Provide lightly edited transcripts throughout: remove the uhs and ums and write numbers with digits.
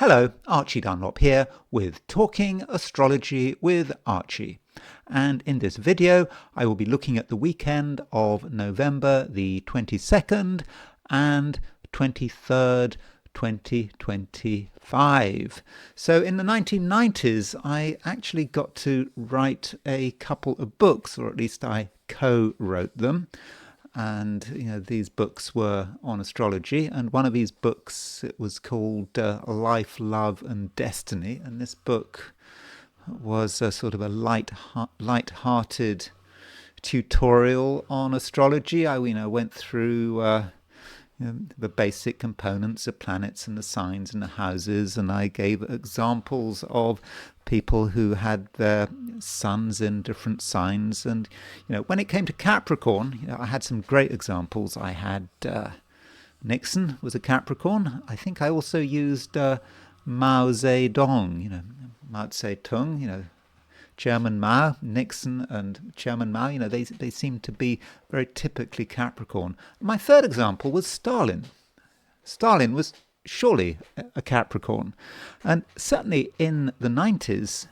Hello, Archie Dunlop here with Talking Astrology with Archie. And in this video, I will be looking at the weekend of November the 22nd and 23rd, 2025. So in the 1990s, I actually got to write a couple of books, or at least I co-wrote them. And these books were on astrology, and one of these books, it was called Life, Love and Destiny, and this book was a sort of a light-hearted tutorial on astrology. I went through the basic components of planets and the signs and the houses, and I gave examples of people who had their suns in different signs. And when it came to Capricorn, I had some great examples. I had Nixon was a Capricorn. I think I also used Mao Zedong, Mao Zedong, Chairman Mao, Nixon and Chairman Mao, they seem to be very typically Capricorn. My third example was Stalin. Stalin was surely a Capricorn. And certainly in the 90s,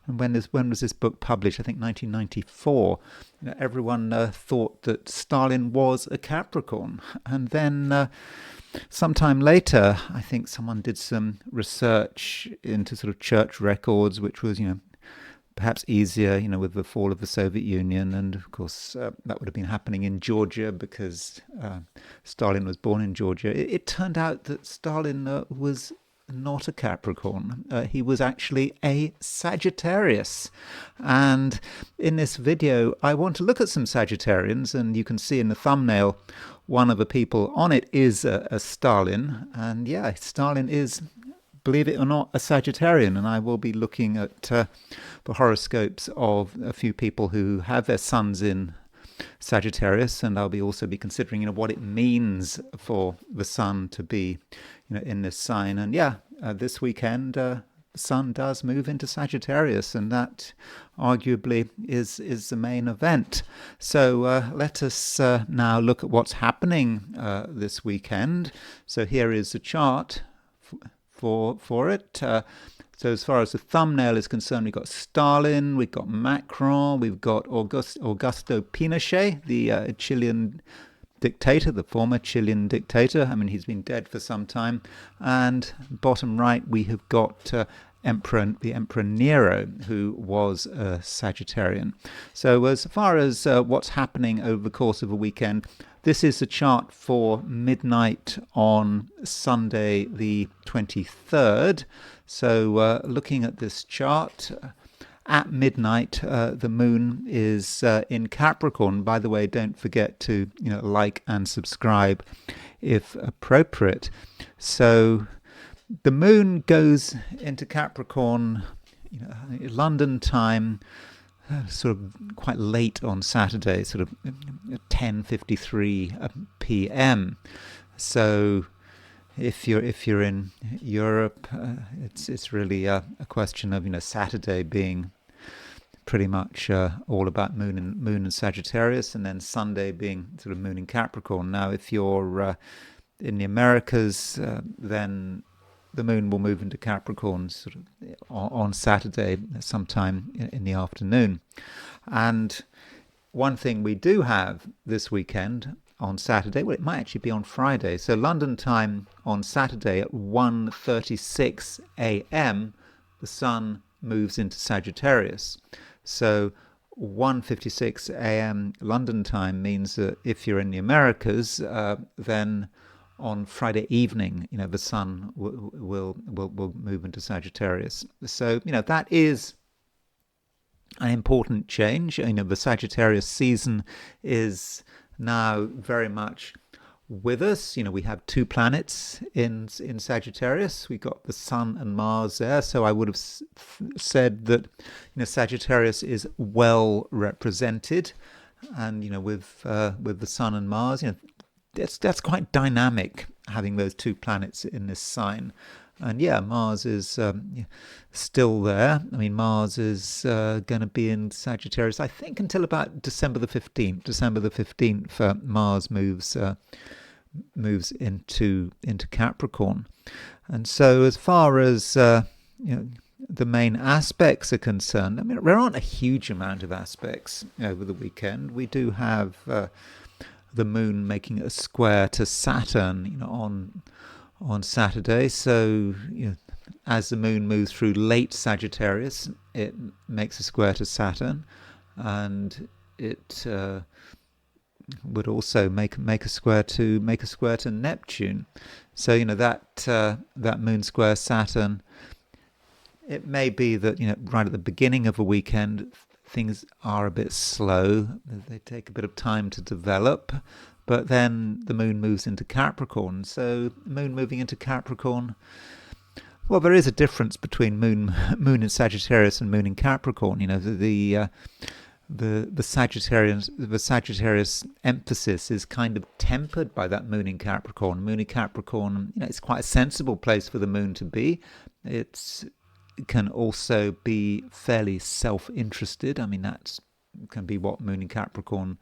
and when was this book published? I think 1994. Everyone thought that Stalin was a Capricorn. And then sometime later, I think someone did some research into sort of church records, which was, perhaps easier, with the fall of the Soviet Union. And of course, that would have been happening in Georgia because Stalin was born in Georgia. It turned out that Stalin was not a Capricorn. He was actually a Sagittarius. And in this video, I want to look at some Sagittarians, and you can see in the thumbnail, one of the people on it is a Stalin. And yeah, Stalin is, believe it or not, a Sagittarian, and I will be looking at the horoscopes of a few people who have their suns in Sagittarius, and I'll also be considering, what it means for the sun to be, in this sign. And yeah, this weekend the sun does move into Sagittarius, and that arguably is the main event. So let us now look at what's happening this weekend. So here is the chart for it. So as far as the thumbnail is concerned, we've got Stalin, we've got Macron, we've got Augusto Pinochet, the Chilean dictator, the former Chilean dictator. I mean, he's been dead for some time. And bottom right, we have got the Emperor Nero, who was a Sagittarian. So as far as what's happening over the course of a weekend, this is the chart for midnight on Sunday the 23rd. So looking at this chart, at midnight, the moon is in Capricorn. By the way, don't forget to like and subscribe if appropriate. So the moon goes into Capricorn, London time, sort of quite late on Saturday, sort of 10:53 p.m. So if you're in Europe, it's really a question of Saturday being pretty much all about moon and Sagittarius, and then Sunday being sort of moon in Capricorn. Now, if you're in the Americas, then the moon will move into Capricorn sort of on Saturday sometime in the afternoon. And one thing we do have this weekend on Saturday, well, it might actually be on Friday. So London time on Saturday at 1:36 a.m., the sun moves into Sagittarius. So 1:56 a.m. London time means that if you're in the Americas, then on Friday evening, the sun will move into Sagittarius. So, that is an important change. The Sagittarius season is now very much with us. We have two planets in Sagittarius. We've got the Sun and Mars there. So I would have said that Sagittarius is well represented, and with the Sun and Mars, that's quite dynamic, having those two planets in this sign. And yeah, Mars is still there. I mean, Mars is going to be in Sagittarius, I think, until about December the 15th. December the 15th, Mars moves into Capricorn. And so, as far as the main aspects are concerned, I mean, there aren't a huge amount of aspects over the weekend. We do have the moon making a square to Saturn, on Saturday. So, as the moon moves through late Sagittarius, it makes a square to Saturn, and it would also make a square to Neptune. So that moon square Saturn. It may be that right at the beginning of a weekend things are a bit slow. They take a bit of time to develop, but then the moon moves into Capricorn. So moon moving into Capricorn. Well, there is a difference between moon in Sagittarius and moon in Capricorn. The Sagittarius emphasis is kind of tempered by that moon in Capricorn. Moon in Capricorn, it's quite a sensible place for the moon to be. It can also be fairly self-interested. I mean, that can be what moon in Capricorn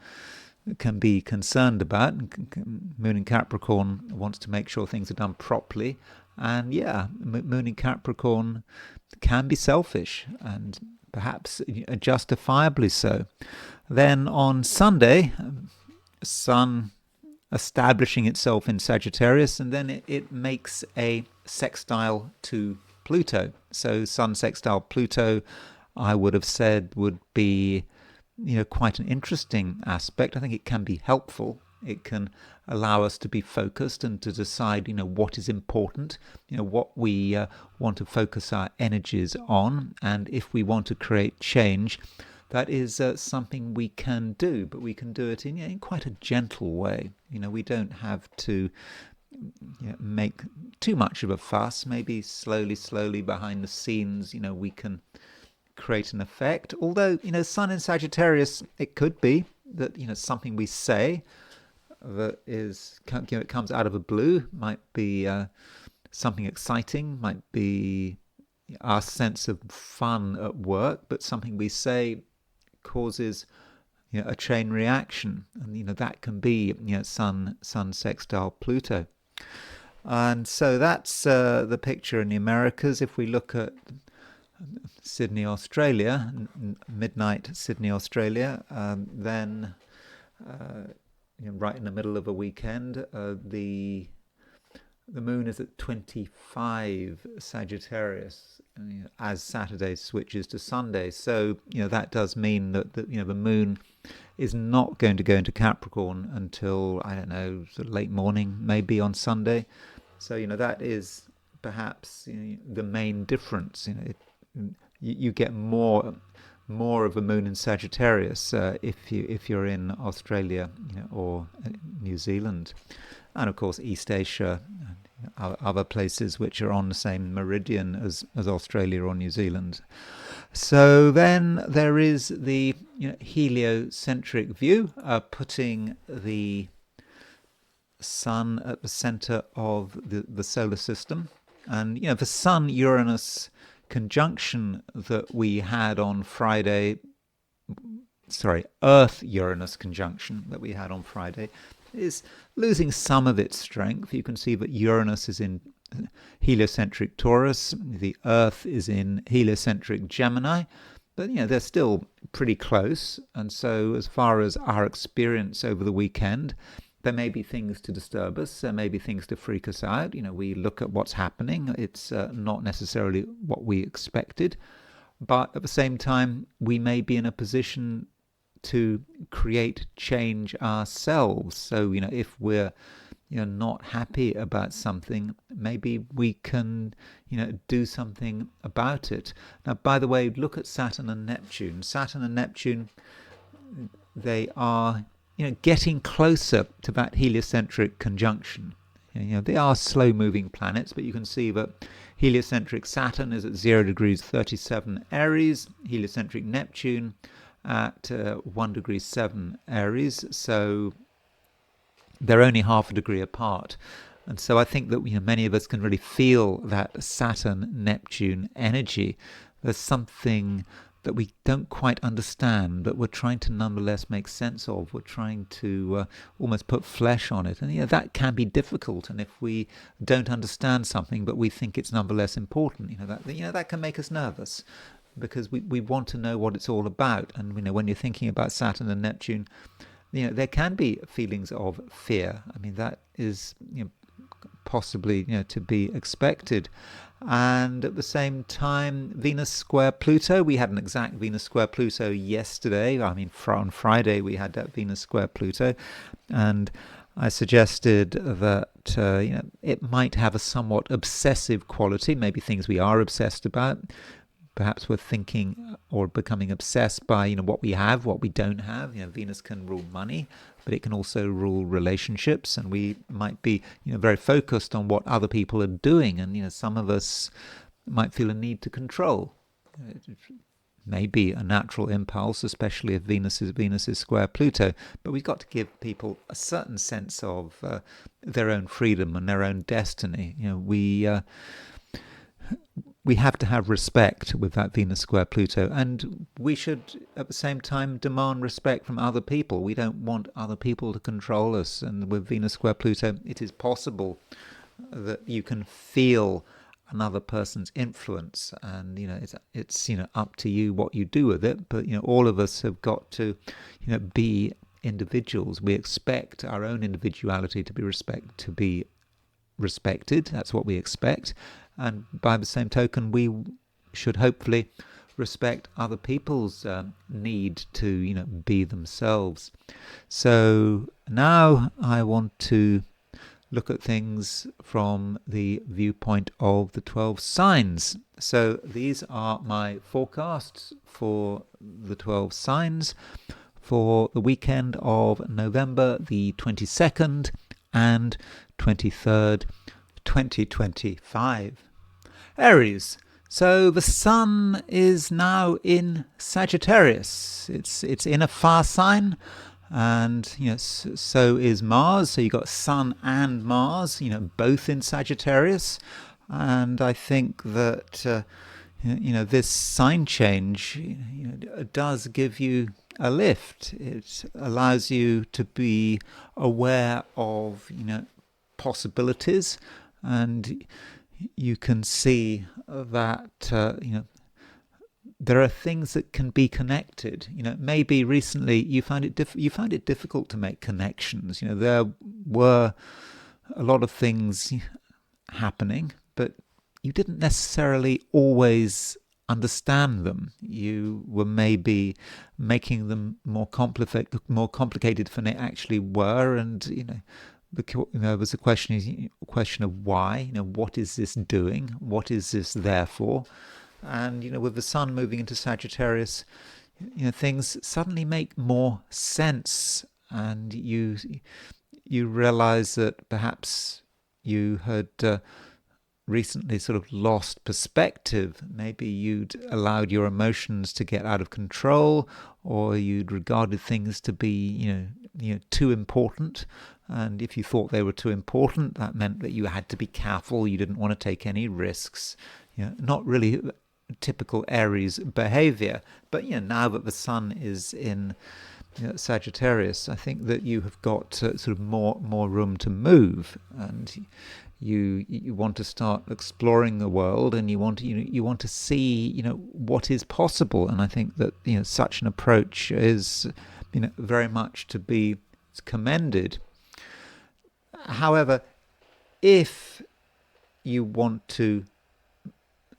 can be concerned about. Moon in Capricorn wants to make sure things are done properly. And moon in Capricorn can be selfish, and perhaps justifiably so. Then on Sunday, Sun establishing itself in Sagittarius, and then it makes a sextile to Pluto. So Sun sextile Pluto, I would have said, would be quite an interesting aspect. I think it can be helpful. It can allow us to be focused and to decide, what is important, what we want to focus our energies on. And if we want to create change, that is something we can do, but we can do it in quite a gentle way. We don't have to make too much of a fuss. Maybe slowly behind the scenes, we can create an effect. Although, Sun in Sagittarius, it could be that, something we say that is, it comes out of the blue, might be something exciting, might be our sense of fun at work, but something we say causes a chain reaction, and that can be Sun sextile Pluto. And so that's the picture in the Americas. If we look at Sydney, Australia, midnight Sydney, Australia, then right in the middle of a weekend, the moon is at 25 Sagittarius as Saturday switches to Sunday. So that does mean that the moon is not going to go into Capricorn until, I don't know, sort of late morning, maybe on Sunday. So that is perhaps the main difference. You get more of a moon in Sagittarius if you're in Australia, or New Zealand, and of course East Asia, and other places which are on the same meridian as Australia or New Zealand. So then there is the heliocentric view, putting the Sun at the center of the solar system, and the Sun-Uranus conjunction that we had on Friday, Earth-Uranus conjunction that we had on Friday, is losing some of its strength. You can see that Uranus is in heliocentric Taurus, the Earth is in heliocentric Gemini, but they're still pretty close. And so as far as our experience over the weekend, there may be things to disturb us, there may be things to freak us out. We look at what's happening, it's not necessarily what we expected, but at the same time we may be in a position to create change ourselves. So if we're not happy about something, maybe we can do something about it. Now, by the way, look at Saturn and Neptune. Saturn and Neptune, they are getting closer to that heliocentric conjunction. They are slow-moving planets, but you can see that heliocentric Saturn is at 0 degrees 37 Aries, heliocentric Neptune at 1 degree 7 Aries, so they're only half a degree apart. And so I think that many of us can really feel that Saturn-Neptune energy. There's something that we don't quite understand, but we're trying to nonetheless make sense of. We're trying to almost put flesh on it. And that can be difficult. And if we don't understand something, but we think it's nonetheless important, that can make us nervous, because we want to know what it's all about. And when you're thinking about Saturn and Neptune, there can be feelings of fear. I mean, that is possibly to be expected. And at the same time, Venus square Pluto. We had an exact Venus square Pluto yesterday. I mean, on Friday we had that Venus square Pluto, and I suggested that it might have a somewhat obsessive quality. Maybe things we are obsessed about. Perhaps we're thinking or becoming obsessed by what we have, what we don't have. Venus can rule money, but it can also rule relationships, and we might be very focused on what other people are doing, and some of us might feel a need to control. It may be a natural impulse, especially if Venus is square Pluto, but we've got to give people a certain sense of their own freedom and their own destiny. We have to have respect with that Venus square Pluto, and we should at the same time demand respect from other people. We don't want other people to control us, and with Venus square Pluto, it is possible that you can feel another person's influence, and it's up to you what you do with it. But all of us have got to be individuals. We expect our own individuality to be respected. That's what we expect. And by the same token, we should hopefully respect other people's need to, be themselves. So now I want to look at things from the viewpoint of the 12 signs. So these are my forecasts for the 12 signs for the weekend of November the 22nd and 23rd, 2025. Aries. So the Sun is now in Sagittarius. It's in a fire sign, and so is Mars. So you've got Sun and Mars, both in Sagittarius. And I think that this sign change does give you a lift. It allows you to be aware of possibilities, and you can see that there are things that can be connected. Maybe recently you found it difficult to make connections. There were a lot of things happening, but you didn't necessarily always understand them. You were maybe making them more complicated than they actually were, and there was a question of why. What is this doing? What is this there for? And with the Sun moving into Sagittarius, things suddenly make more sense, and you realize that perhaps you had recently sort of lost perspective. Maybe you'd allowed your emotions to get out of control, or you'd regarded things to be too important. And if you thought they were too important, that meant that you had to be careful. You didn't want to take any risks. Not really typical Aries behavior. But now that the Sun is in Sagittarius, I think that you have got sort of more room to move, and you want to start exploring the world, and you want to see what is possible. And I think that such an approach is very much to be commended. However, if you want to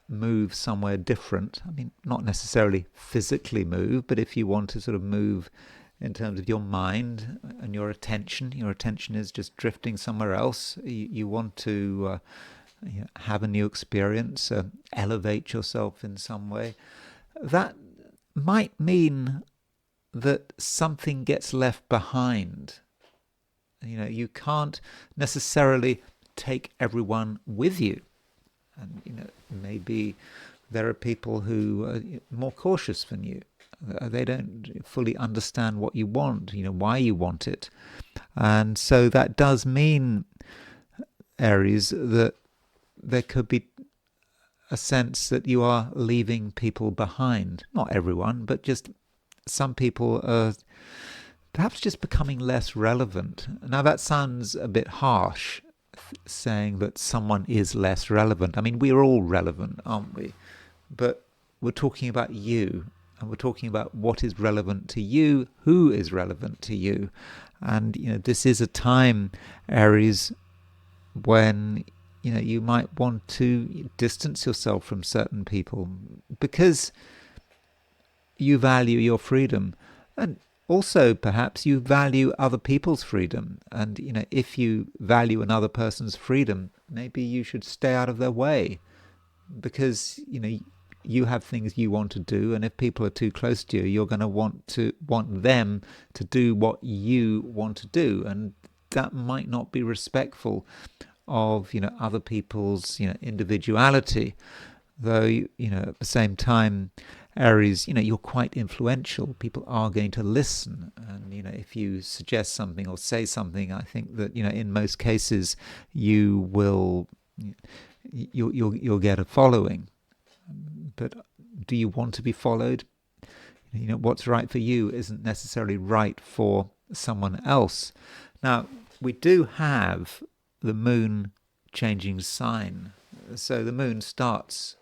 move somewhere different, I mean, not necessarily physically move, but if you want to sort of move in terms of your mind and your attention is just drifting somewhere else, you want to have a new experience, elevate yourself in some way, that might mean that something gets left behind. You can't necessarily take everyone with you. And, maybe there are people who are more cautious than you. They don't fully understand what you want, why you want it. And so that does mean, Aries, that there could be a sense that you are leaving people behind. Not everyone, but just some people are perhaps just becoming less relevant. Now, that sounds a bit harsh, saying that someone is less relevant. I mean, we're all relevant, aren't we? But we're talking about you, and we're talking about what is relevant to you, who is relevant to you. And, this is a time, Aries, when, you might want to distance yourself from certain people because you value your freedom. And also, perhaps you value other people's freedom. And, if you value another person's freedom, maybe you should stay out of their way because, you have things you want to do. And if people are too close to you, you're going to want them to do what you want to do. And that might not be respectful of, other people's, individuality. Though, at the same time, Aries, you're quite influential. People are going to listen. And, if you suggest something or say something, I think that, in most cases, you'll get a following. But do you want to be followed? What's right for you isn't necessarily right for someone else. Now, we do have the moon changing sign. So the moon starts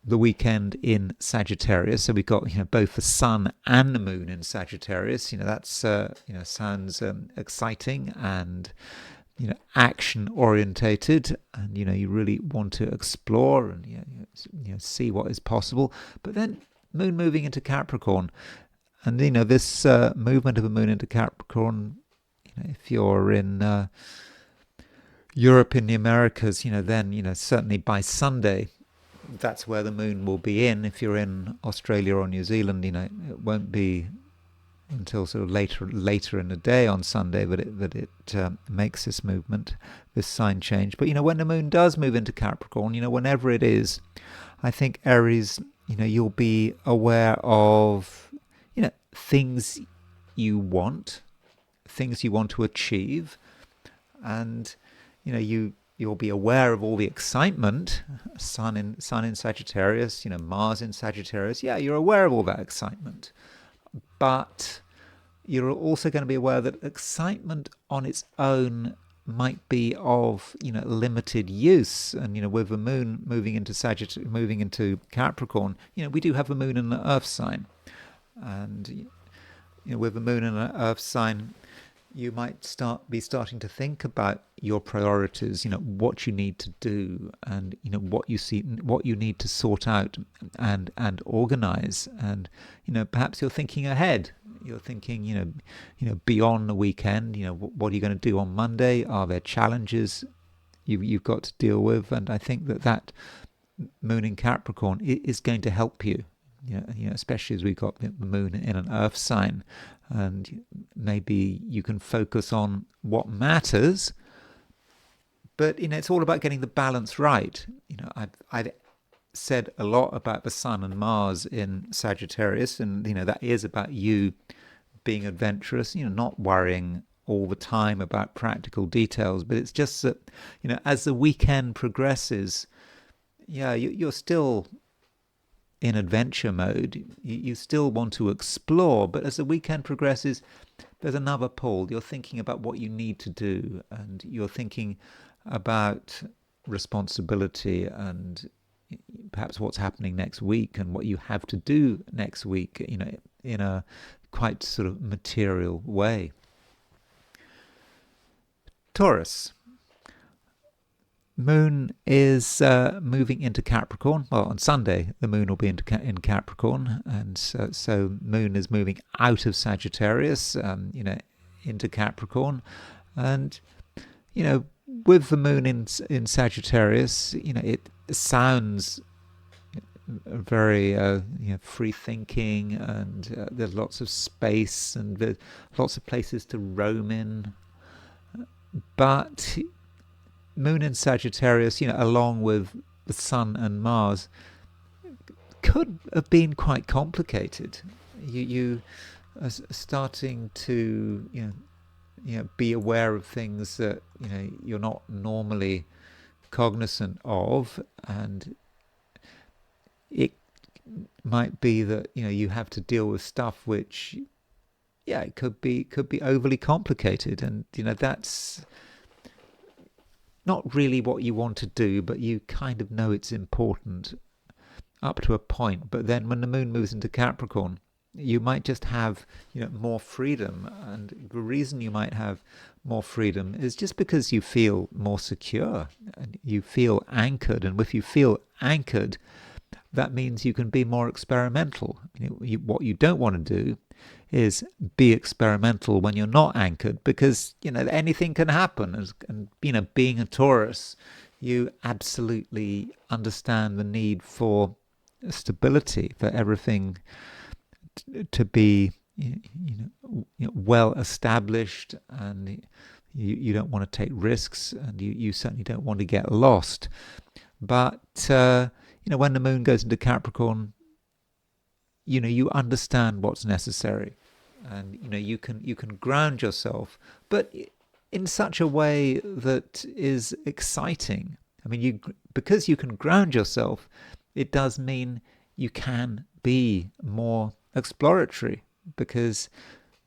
the weekend in Sagittarius. So we've got both the sun and the moon in Sagittarius. That's sounds exciting and action orientated, and you really want to explore and see what is possible. But then moon moving into Capricorn, and this movement of the moon into Capricorn, if you're in Europe, in the Americas, then certainly by Sunday, that's where the moon will be in. If you're in Australia or New Zealand, it won't be until sort of later in the day on Sunday that it makes this movement, this sign change. But when the moon does move into Capricorn, whenever it is, I think Aries, you'll be aware of things you want, things you want to achieve, and you'll be aware of all the excitement. Sun in Sagittarius, Mars in Sagittarius. Yeah, you're aware of all that excitement. But you're also going to be aware that excitement on its own might be of limited use. And with the moon moving into Capricorn, we do have the moon in the Earth sign, and with the moon in the Earth sign, you might starting to think about your priorities, what you need to do, and what you need to sort out and organize. And perhaps you're thinking ahead. You're thinking beyond the weekend. What are you going to do on Monday? Are there challenges you've got to deal with? And I think that moon in Capricorn is going to help you. Especially as we've got the moon in an Earth sign, and maybe you can focus on what matters. But it's all about getting the balance right. I've said a lot about the Sun and Mars in Sagittarius, and that is about you being adventurous. Not worrying all the time about practical details, but it's just that as the weekend progresses, you're still in adventure mode. You still want to explore, but as the weekend progresses, there's another pull. You're thinking about what you need to do, and you're thinking about responsibility and perhaps what's happening next week and what you have to do next week, in a quite sort of material way. Taurus. Moon is moving into Capricorn. Well, on Sunday, the moon will be in Capricorn, and so moon is moving out of Sagittarius, into Capricorn, and with the moon in Sagittarius, it sounds very free thinking, and there's lots of space and there's lots of places to roam in, but moon in Sagittarius, along with the Sun and Mars, could have been quite complicated. You are starting to, be aware of things that you're not normally cognizant of, and it might be that you have to deal with stuff which, yeah, it could be overly complicated, and that's not really what you want to do, but you kind of know it's important up to a point. But then when the moon moves into Capricorn, you might just have more freedom, and the reason you might have more freedom is just because you feel more secure and you feel anchored. And if you feel anchored, that means you can be more experimental. What you don't want to do is be experimental when you're not anchored, because anything can happen. And being a Taurus, you absolutely understand the need for stability, for everything to be well established, and you don't want to take risks, and you certainly don't want to get lost. But when the moon goes into Capricorn, you understand what's necessary, and you can ground yourself, but in such a way that is exciting. I mean, because you can ground yourself, it does mean you can be more exploratory, because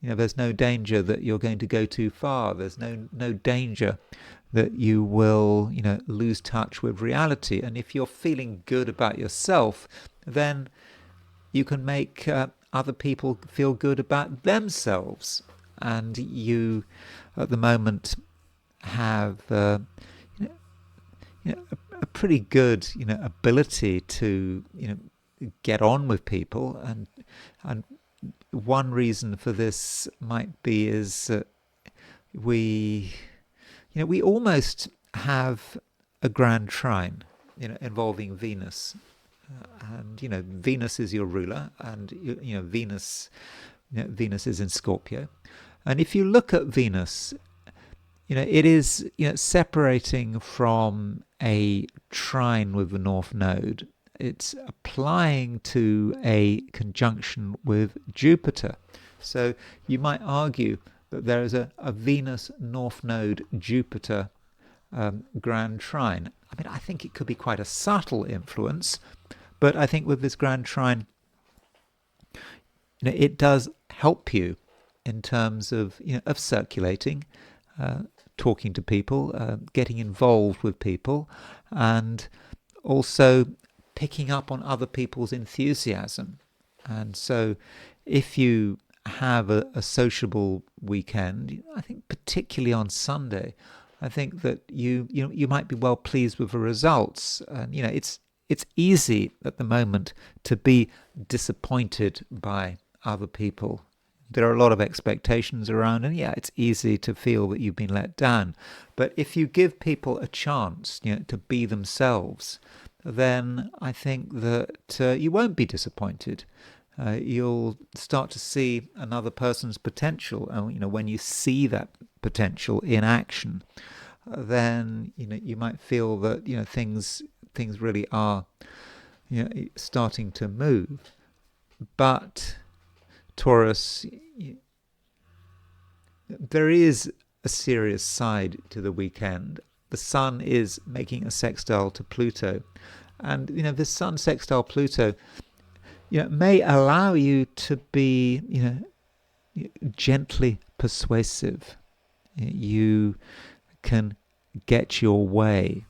there's no danger that you're going to go too far. There's no danger that you will lose touch with reality. And if you're feeling good about yourself, then you can make other people feel good about themselves. And you, at the moment, have a pretty good ability to get on with people, and one reason for this might be is we almost have a grand trine involving Venus, and Venus is your ruler, and Venus is in Scorpio. And if you look at Venus, it is separating from a trine with the North Node. It's applying to a conjunction with Jupiter. So you might argue that there is a Venus North Node Jupiter grand trine. I mean, I think it could be quite a subtle influence, but I think with this grand trine, it does help you in terms of of circulating, talking to people, getting involved with people, and also picking up on other people's enthusiasm. And so if you have a sociable weekend, I think particularly on Sunday, I think that you might be well pleased with the results. And it's easy at the moment to be disappointed by other people. There are a lot of expectations around, and it's easy to feel that you've been let down. But if you give people a chance to be themselves, then I think that you won't be disappointed. You'll start to see another person's potential. When you see that potential in action, then you might feel that things really are starting to move. But Taurus, there is a serious side to the weekend. The Sun is making a sextile to Pluto, and the Sun sextile Pluto may allow you to be gently persuasive. You can get your way,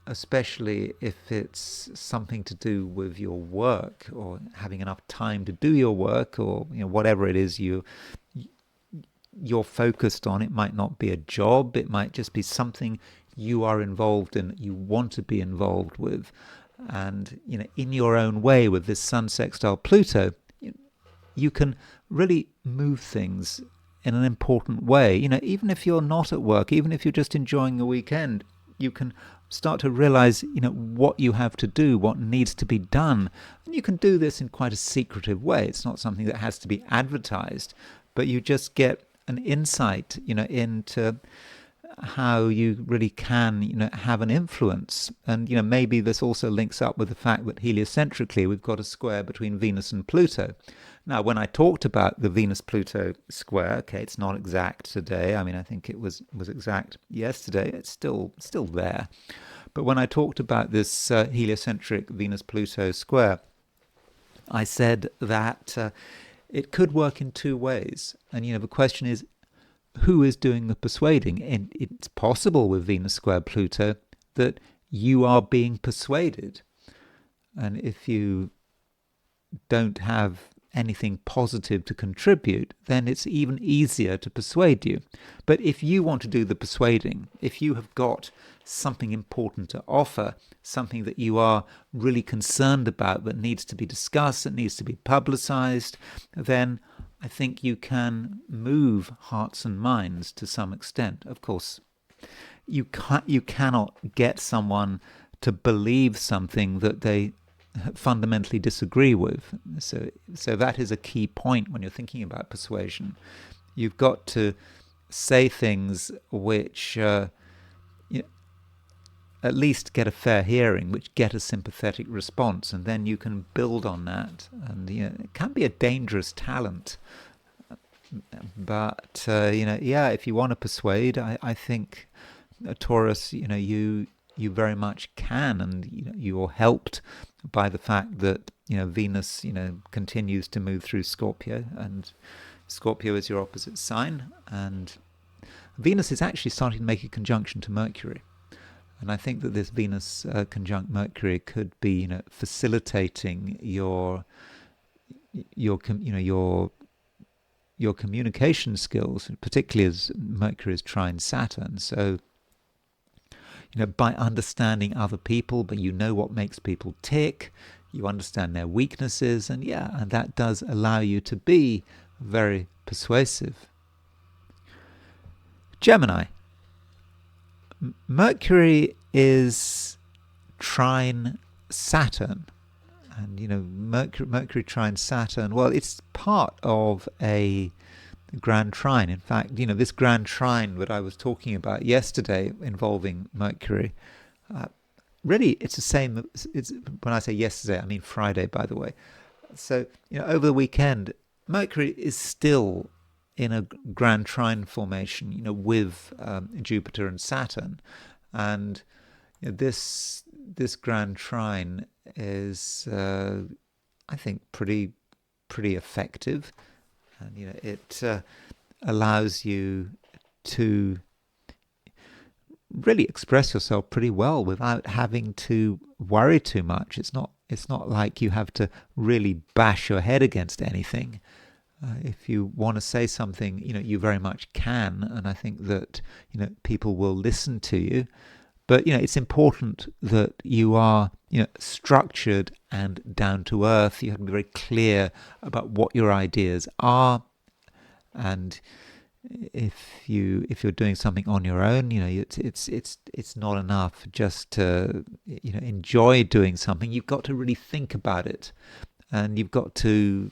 especially if it's something to do with your work, or having enough time to do your work, or whatever it is you're focused on. It might not be a job, it might just be something you are involved in, you want to be involved with. And in your own way, with this Sun sextile Pluto, you can really move things in an important way. Even if you're not at work, even if you're just enjoying the weekend, you can start to realize what you have to do, what needs to be done. And you can do this in quite a secretive way. It's not something that has to be advertised, but you just get an insight into how you really can, have an influence. And, maybe this also links up with the fact that heliocentrically we've got a square between Venus and Pluto. Now, when I talked about the Venus-Pluto square, okay, it's not exact today. I mean, I think it was exact yesterday. It's still there. But when I talked about this heliocentric Venus-Pluto square, I said that it could work in two ways. And, the question is, who is doing the persuading? And it's possible with Venus square Pluto that you are being persuaded. And if you don't have anything positive to contribute, then it's even easier to persuade you. But if you want to do the persuading, if you have got something important to offer, something that you are really concerned about that needs to be discussed, that needs to be publicized, then I think you can move hearts and minds to some extent. Of course, you cannot get someone to believe something that they fundamentally disagree with. So that is a key point when you're thinking about persuasion. You've got to say things which at least get a fair hearing, which get a sympathetic response, and then you can build on that. And it can be a dangerous talent, but if you want to persuade, I think Taurus, you very much can, and you're helped by the fact that Venus continues to move through Scorpio, and Scorpio is your opposite sign, and Venus is actually starting to make a conjunction to Mercury. And I think that this Venus conjunct Mercury could be, facilitating your communication skills, particularly as Mercury is trine Saturn. So, by understanding other people, but what makes people tick, you understand their weaknesses, and that does allow you to be very persuasive. Gemini. Mercury is trine Saturn, and Mercury trine Saturn. Well, it's part of a grand trine. In fact, this grand trine that I was talking about yesterday involving Mercury. Really, it's the same. It's when I say yesterday, I mean Friday, by the way. So over the weekend, Mercury is still in a grand trine formation, with Jupiter and Saturn, and this grand trine is, I think, pretty effective, and it allows you to really express yourself pretty well without having to worry too much. It's not like you have to really bash your head against anything. If you want to say something, you very much can, and I think that people will listen to you. But it's important that you are structured and down to earth. You have to be very clear about what your ideas are, and if you're doing something on your own, it's not enough just to enjoy doing something. You've got to really think about it, and you've got to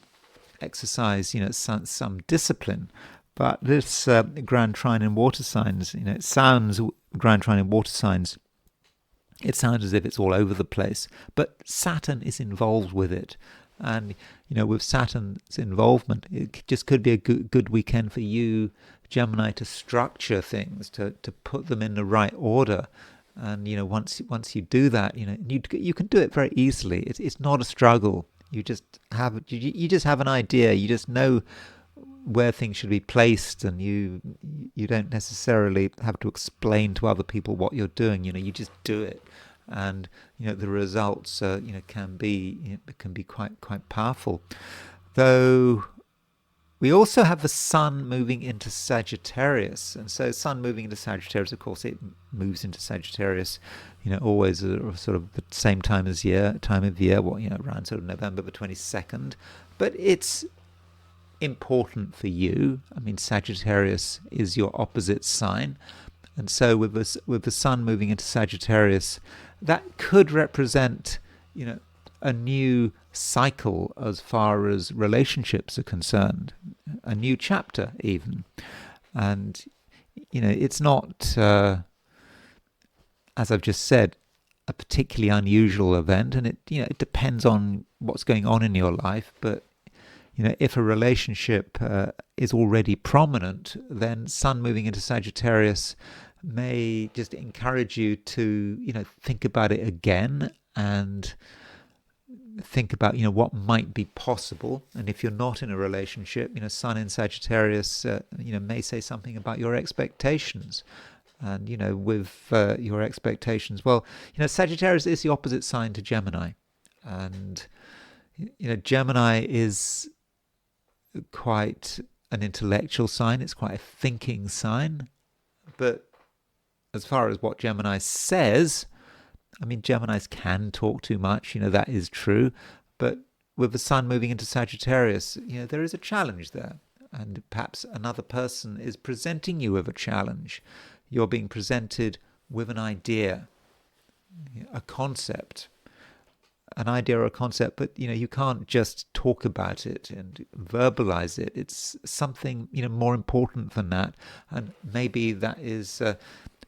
exercise some discipline. But this grand trine in water signs, it sounds grand trine in water signs, it sounds as if it's all over the place, but Saturn is involved with it. And with Saturn's involvement, it just could be a good weekend for you, Gemini, to structure things, to put them in the right order. And once you do that, you can do it very easily. It's not a struggle. You just have an idea. You just know where things should be placed, and you don't necessarily have to explain to other people what you're doing. You just do it, and the results can be quite powerful. Though we also have the Sun moving into Sagittarius, and so Sun moving into Sagittarius, of course, it moves into Sagittarius, always sort of the same time of year, around sort of November the 22nd. But it's important for you. I mean, Sagittarius is your opposite sign, and so with the Sun moving into Sagittarius, that could represent a new cycle as far as relationships are concerned, a new chapter even. And it's not, as I've just said, a particularly unusual event, and it depends on what's going on in your life. But if a relationship is already prominent, then Sun moving into Sagittarius may just encourage you to think about it again, and think about what might be possible. And if you're not in a relationship, Sun in Sagittarius may say something about your expectations. And with your expectations, well, Sagittarius is the opposite sign to Gemini. And Gemini is quite an intellectual sign. It's quite a thinking sign. But as far as what Gemini says, I mean, Geminis can talk too much, that is true. But with the Sun moving into Sagittarius, there is a challenge there. And perhaps another person is presenting you with a challenge. You're being presented with an idea, a concept, or a concept, but you can't just talk about it and verbalize it. It's something more important than that, and maybe that is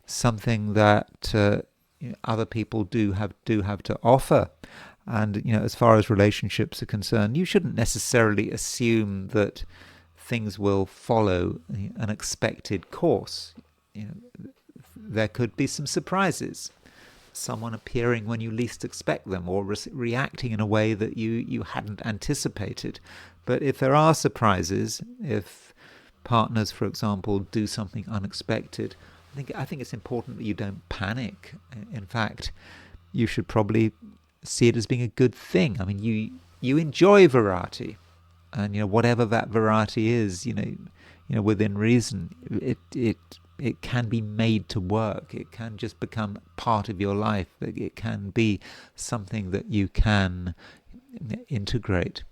something that other people do have to offer. And as far as relationships are concerned, you shouldn't necessarily assume that things will follow an expected course. There could be some surprises, someone appearing when you least expect them, or reacting in a way that you hadn't anticipated. But if there are surprises, if partners, for example, do something unexpected, I think it's important that you don't panic. In fact, you should probably see it as being a good thing. I mean, you enjoy variety, and whatever that variety is, within reason, it can be made to work. It can just become part of your life. It can be something that you can integrate.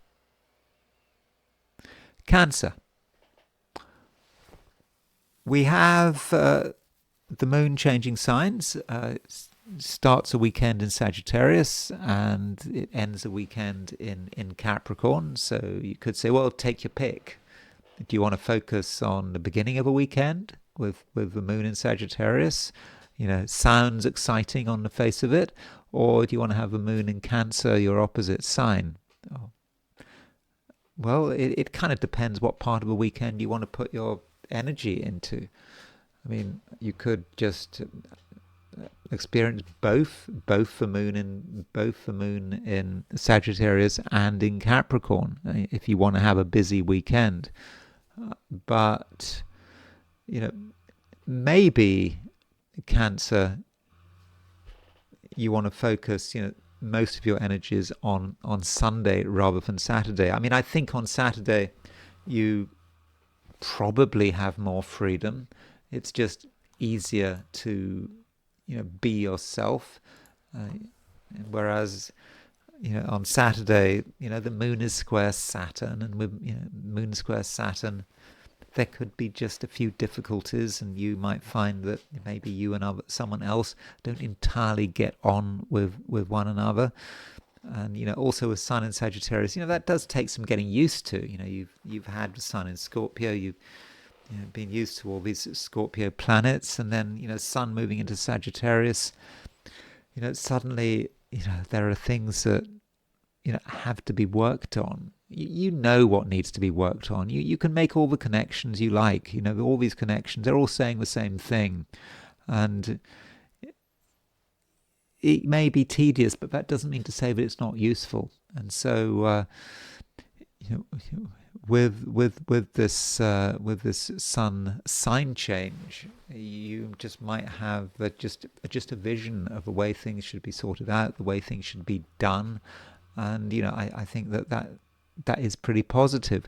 Cancer. We have the moon changing signs. Starts a weekend in Sagittarius and it ends a weekend in Capricorn. So you could say, well, take your pick. Do you want to focus on the beginning of a weekend with the moon in Sagittarius? Sounds exciting on the face of it. Or do you want to have the moon in Cancer, your opposite sign? Oh. Well, it kind of depends what part of a weekend you want to put your energy into. I mean, you could just experience both the moon in Sagittarius and in Capricorn if you want to have a busy weekend. But maybe Cancer, you want to focus most of your energies on Sunday rather than Saturday. I mean, I think on Saturday you probably have more freedom. It's just easier to be yourself, whereas on Saturday the moon is square Saturn, and with moon square Saturn there could be just a few difficulties, and you might find that maybe you and someone else don't entirely get on with one another. And also with Sun in Sagittarius, that does take some getting used to. You've had the Sun in Scorpio, you've been used to all these Scorpio planets, and then Sun moving into Sagittarius, suddenly there are things that have to be worked on. You know what needs to be worked on. You can make all the connections you like. All these connections, they're all saying the same thing, and it may be tedious, but that doesn't mean to say that it's not useful. And so with this Sun sign change, you just might have just a vision of the way things should be sorted out, the way things should be done, and I think that is pretty positive.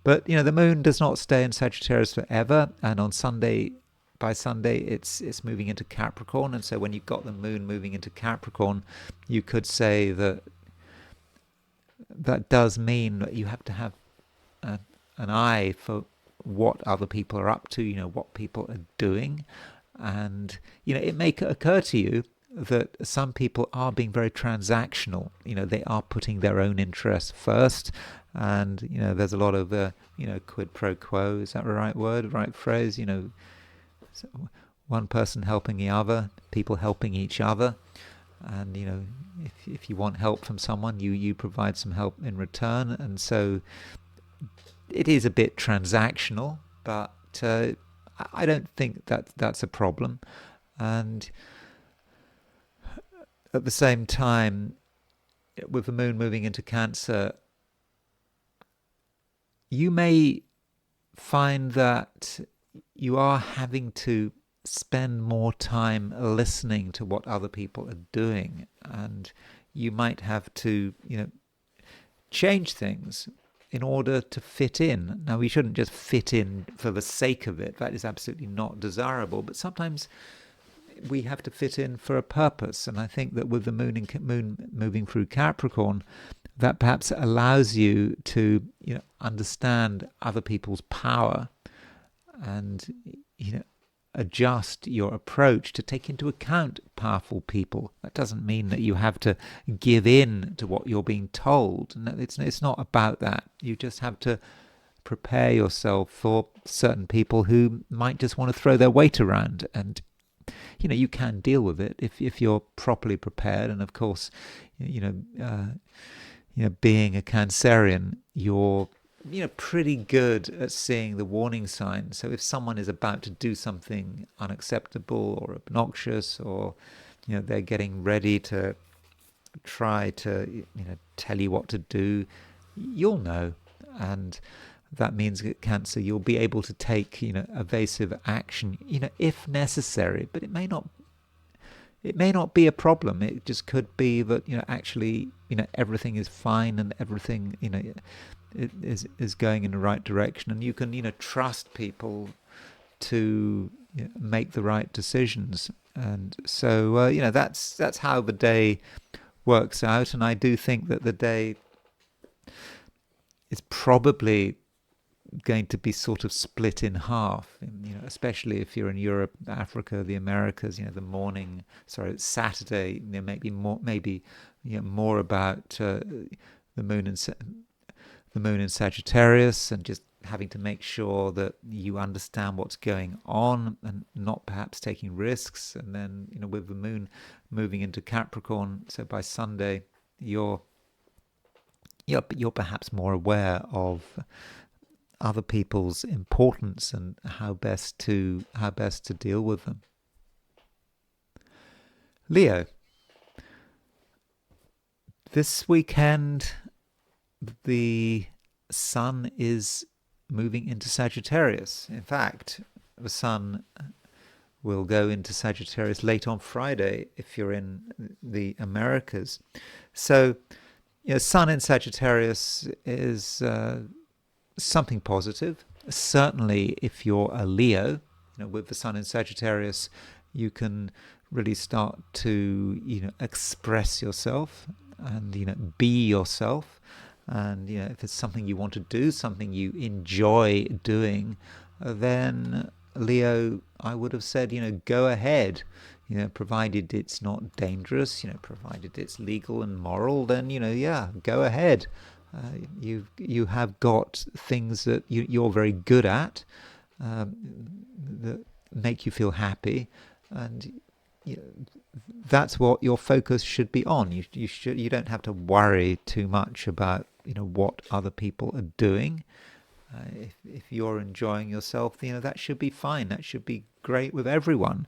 But the moon does not stay in Sagittarius forever, and by Sunday it's moving into Capricorn. And so when you've got the moon moving into Capricorn, you could say that does mean that you have to have an eye for what other people are up to, what people are doing. And it may occur to you that some people are being very transactional. They are putting their own interests first, and there's a lot of quid pro quo. Is that the right word, right phrase? So one person helping the other, people helping each other, and if you want help from someone, you provide some help in return, and so it is a bit transactional, but I don't think that that's a problem. And at the same time, with the moon moving into Cancer, you may find that you are having to spend more time listening to what other people are doing, and you might have to change things in order to fit in. Now, we shouldn't just fit in for the sake of it. That is absolutely not desirable, but sometimes we have to fit in for a purpose. And I think that with the moon moving through Capricorn, that perhaps allows you to understand other people's power and adjust your approach to take into account powerful people. That doesn't mean that you have to give in to what you're being told. No, it's not about that. You just have to prepare yourself for certain people who might just want to throw their weight around, and you can deal with it if you're properly prepared. And of course, being a Cancerian, you're pretty good at seeing the warning signs. So if someone is about to do something unacceptable or obnoxious, or they're getting ready to try to tell you what to do, you'll know. And that means that Cancer, you'll be able to take evasive action if necessary, but it may not be a problem. It just could be that actually everything is fine, and everything is going in the right direction, and you can trust people to make the right decisions. And so that's how the day works out. And I do think that the day is probably going to be sort of split in half, especially if you're in Europe, Africa, the Americas. Saturday, maybe more about the moon in Sagittarius, and just having to make sure that you understand what's going on and not perhaps taking risks. And then with the moon moving into Capricorn, so by Sunday you're perhaps more aware of other people's importance and how best to deal with them. Leo, this weekend the sun is moving into Sagittarius. In fact, the sun will go into Sagittarius late on Friday if you're in the Americas. So sun in Sagittarius is something positive. Certainly if you're a Leo, with the sun in Sagittarius, you can really start to express yourself and be yourself. And if it's something you want to do, something you enjoy doing, then Leo, I would have said go ahead, provided it's not dangerous, provided it's legal and moral, then go ahead. You have got things that you're very good at, that make you feel happy, and that's what your focus should be on. You don't have to worry too much about what other people are doing. If you're enjoying yourself, that should be fine. That should be great with everyone.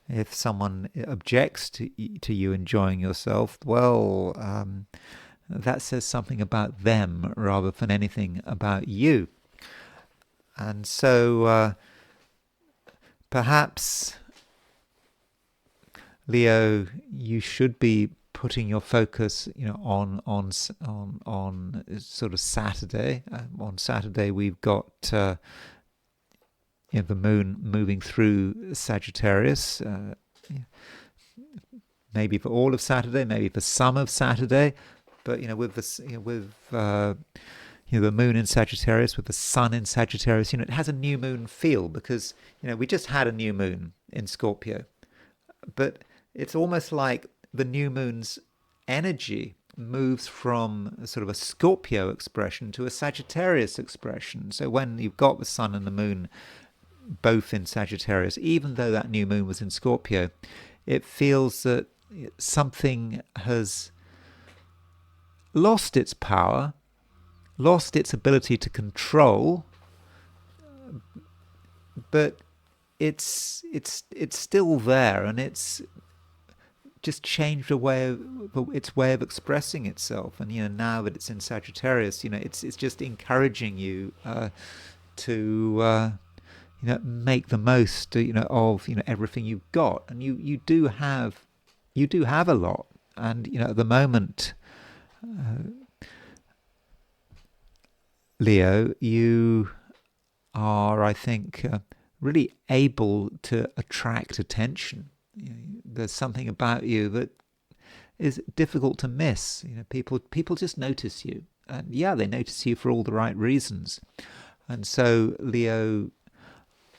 If someone objects to you enjoying yourself, well, that says something about them rather than anything about you. And so perhaps, Leo, you should be putting your focus on sort of Saturday. On Saturday we've got the moon moving through Sagittarius, maybe for all of Saturday, maybe for some of Saturday. But with the moon in Sagittarius, with the sun in Sagittarius, it has a new moon feel, because we just had a new moon in Scorpio, but it's almost like the new moon's energy moves from sort of a Scorpio expression to a Sagittarius expression. So when you've got the sun and the moon both in Sagittarius, even though that new moon was in Scorpio, it feels that something has lost its power, lost its ability to control, but it's still there, and it's just changed its way of expressing itself. And now that it's in Sagittarius, it's just encouraging you to make the most of everything you've got. And you do have a lot. And at the moment, Leo, you are, I think, really able to attract attention. There's something about you that is difficult to miss. People just notice you, and they notice you for all the right reasons. And so, Leo,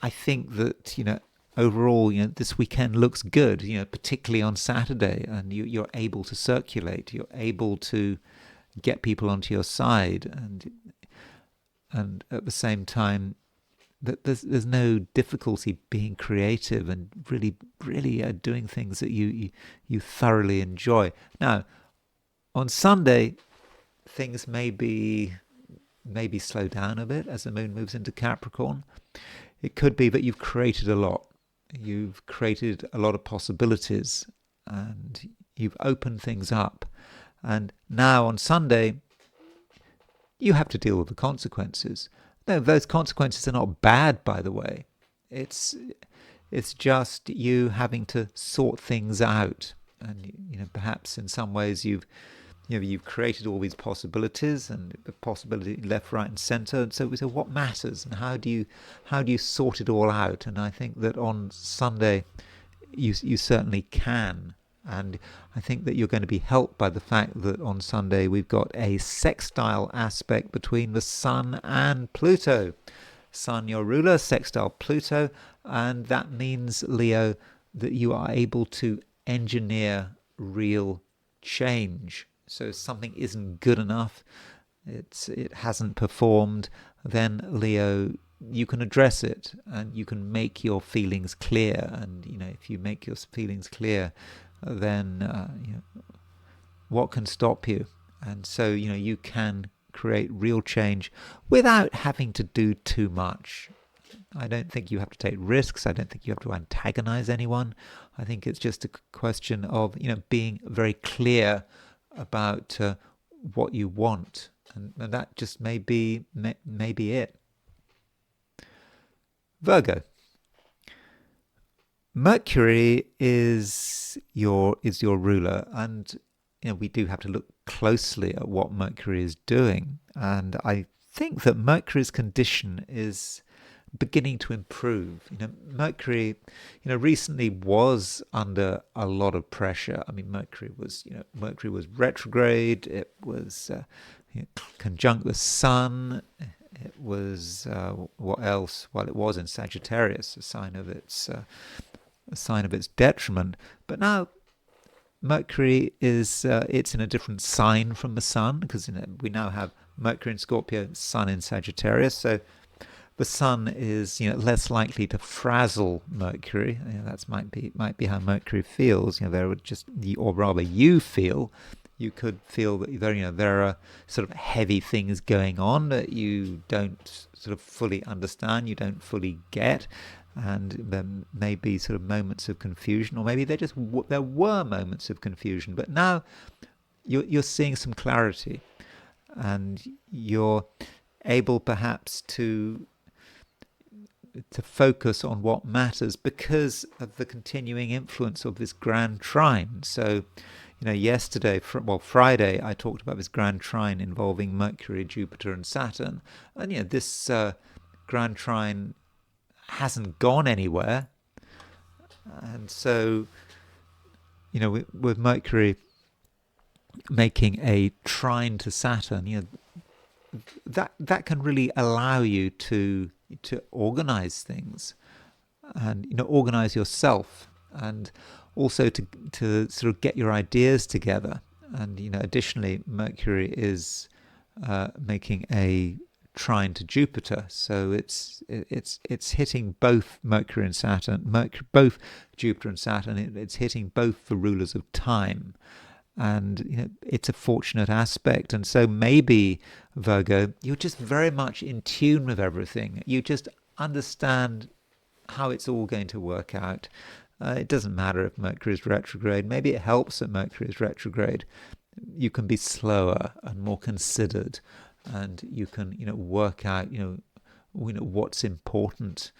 I think that overall, this weekend looks good. Particularly on Saturday, and you're able to circulate. You're able to get people onto your side, and at the same time, that there's no difficulty being creative and really doing things that you thoroughly enjoy. Now, on Sunday, things maybe slow down a bit as the moon moves into Capricorn. It could be that you've created a lot. You've created a lot of possibilities, and you've opened things up. And now on Sunday, you have to deal with the consequences. No, those consequences are not bad, by the way. It's just you having to sort things out, and perhaps in some ways you've created all these possibilities, and the possibility left, right, and centre. And so what matters, and how do you sort it all out? And I think that on Sunday, you certainly can. And I think that you're going to be helped by the fact that on Sunday we've got a sextile aspect between the Sun and Pluto. Sun, your ruler, sextile Pluto, and that means, Leo, that you are able to engineer real change. So if something isn't good enough, it hasn't performed, then, Leo, you can address it, and you can make your feelings clear. And if you make your feelings clear, then what can stop you? And so you can create real change without having to do too much. I don't think you have to take risks. I don't think you have to antagonize anyone. I think it's just a question of being very clear about what you want, and that just may be it. Virgo. Mercury is your ruler, and we do have to look closely at what Mercury is doing. And I think that Mercury's condition is beginning to improve. Mercury, recently was under a lot of pressure. I mean, Mercury was retrograde. It was conjunct the Sun. It was what else? Well, it was in Sagittarius, a sign of its detriment. But now Mercury is it's in a different sign from the Sun, because we now have Mercury in Scorpio, Sun in Sagittarius. So the Sun is less likely to frazzle Mercury. That might be how Mercury feels. There would just, or rather, you could feel that there are sort of heavy things going on that you don't sort of fully understand, you don't fully get. And there may be sort of moments of confusion, or maybe there were moments of confusion, but now you're seeing some clarity, and you're able perhaps to focus on what matters because of the continuing influence of this grand trine. So, yesterday, Friday, I talked about this grand trine involving Mercury, Jupiter, and Saturn, and this grand trine hasn't gone anywhere. And so with Mercury making a trine to Saturn, that can really allow you to organize things, and organize yourself, and also to sort of get your ideas together. And additionally, Mercury is making a trine to Jupiter, so it's hitting both Mercury and Saturn, both Jupiter and Saturn. It's hitting both the rulers of time, and it's a fortunate aspect. And so maybe, Virgo, you're just very much in tune with everything. You just understand how it's all going to work out. It doesn't matter if Mercury is retrograde. Maybe it helps that Mercury is retrograde. You can be slower and more considered, and you can work out what's important,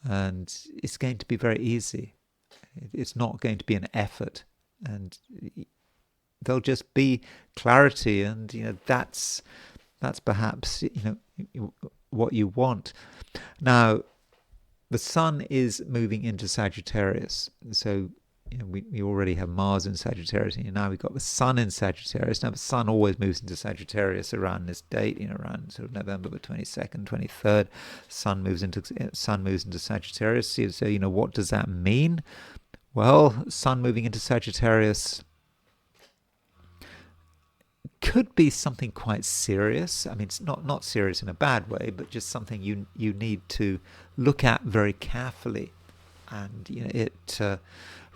and it's going to be very easy. It's not going to be an effort, and there'll just be clarity, and that's perhaps what you want. Now, the Sun is moving into Sagittarius, so we already have Mars in Sagittarius, and now we've got the Sun in Sagittarius. Now the Sun always moves into Sagittarius around this date, around sort of November the 22nd, 23rd. Sun moves into Sagittarius. So what does that mean? Well, Sun moving into Sagittarius could be something quite serious. I mean, it's not serious in a bad way, but just something you need to look at very carefully. And it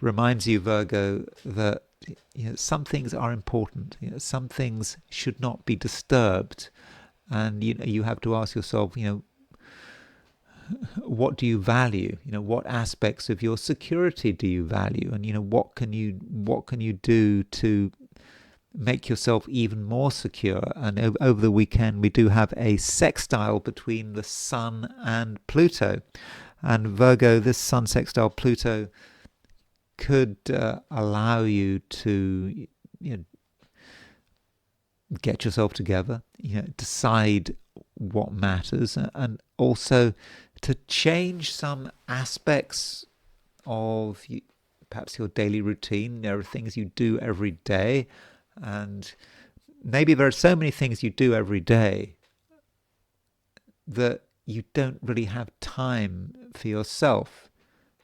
reminds you, Virgo, that some things are important. Some things should not be disturbed, and you have to ask yourself, what do you value? What aspects of your security do you value, and what can you do to make yourself even more secure? And over the weekend, we do have a sextile between the Sun and Pluto. And Virgo, this Sun sextile Pluto could allow you to get yourself together, decide what matters, and also to change some aspects of perhaps your daily routine. There are things you do every day, and maybe there are so many things you do every day that you don't really have time for yourself.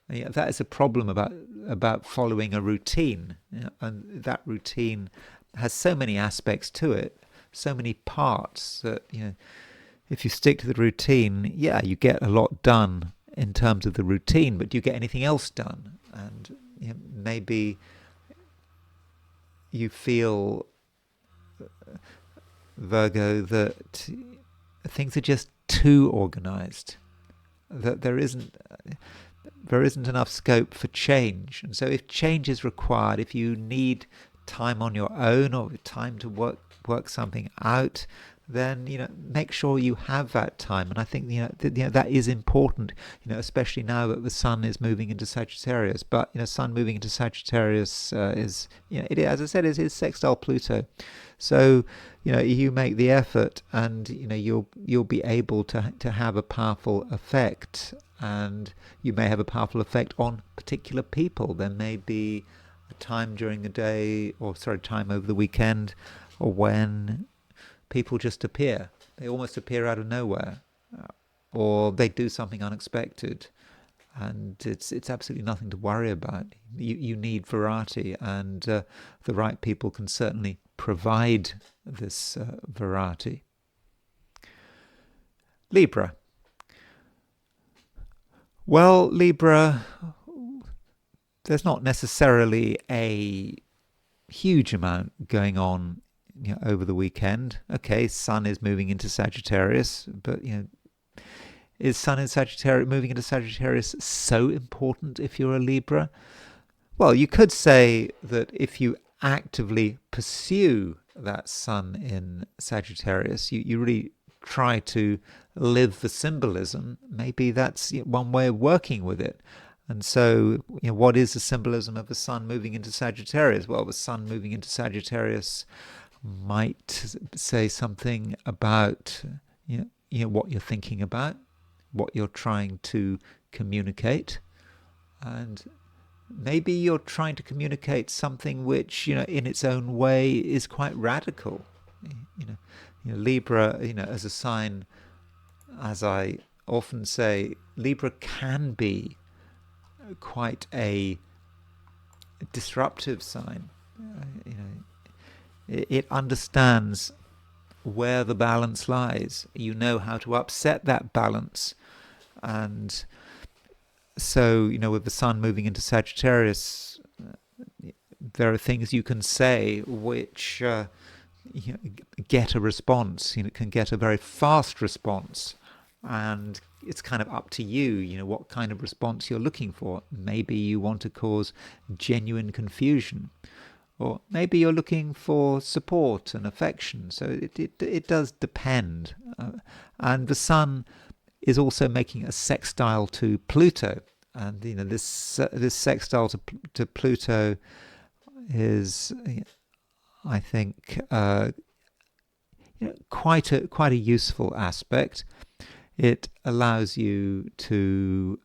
That is a problem about following a routine, and that routine has so many aspects to it, so many parts that if you stick to the routine, you get a lot done in terms of the routine, but do you get anything else done? And maybe you feel, Virgo, that things are just too organized, that there isn't enough scope for change. And so if change is required, if you need time on your own or time to work something out, then make sure you have that time. And I think that is important, especially now that the Sun is moving into Sagittarius. But Sun moving into Sagittarius is as I said, is sextile Pluto. So you make the effort, and you'll be able to have a powerful effect, and you may have a powerful effect on particular people. There may be a time during the day, time over the weekend, or when people just appear. They almost appear out of nowhere, or they do something unexpected, and it's absolutely nothing to worry about. You need variety, and the right people can certainly provide this variety. Libra. Well, Libra, there's not necessarily a huge amount going on over the weekend. Okay, Sun is moving into Sagittarius, but is Sun in Sagittarius, moving into Sagittarius, so important if you're a Libra? Well, you could say that if you actively pursue that Sun in Sagittarius, you really try to live the symbolism. Maybe that's one way of working with it. And so, what is the symbolism of the Sun moving into Sagittarius? Well, the Sun moving into Sagittarius might say something about what you're thinking about, what you're trying to communicate, and maybe you're trying to communicate something which in its own way is quite radical. Libra, as a sign, as I often say, Libra can be quite a disruptive sign. It understands where the balance lies. You know how to upset that balance. And so, with the sun moving into Sagittarius, there are things you can say which get a response. Can get a very fast response. And it's kind of up to you, what kind of response you're looking for. Maybe you want to cause genuine confusion. Or maybe you're looking for support and affection. So it does depend. And the sun is also making a sextile to Pluto. And this sextile to Pluto is, I think, quite a useful aspect. It allows you to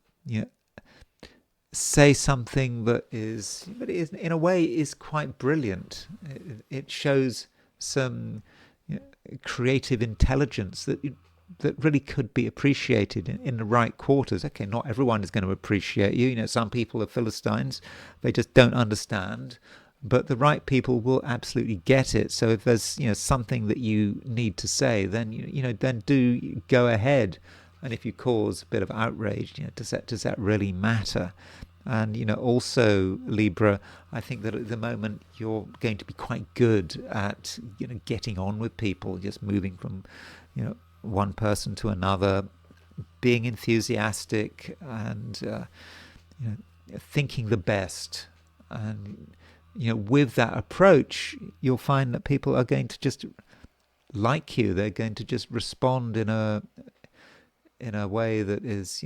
say something that is in a way is quite brilliant. It shows some creative intelligence that really could be appreciated in the right quarters. Okay, not everyone is going to appreciate you. Some people are Philistines; they just don't understand. But the right people will absolutely get it. So if there's something that you need to say, then then do go ahead. And if you cause a bit of outrage, does that really matter? And also Libra, I think that at the moment you're going to be quite good at getting on with people, just moving from one person to another, being enthusiastic and thinking the best. And with that approach, you'll find that people are going to just like you. They're going to just respond in a way that is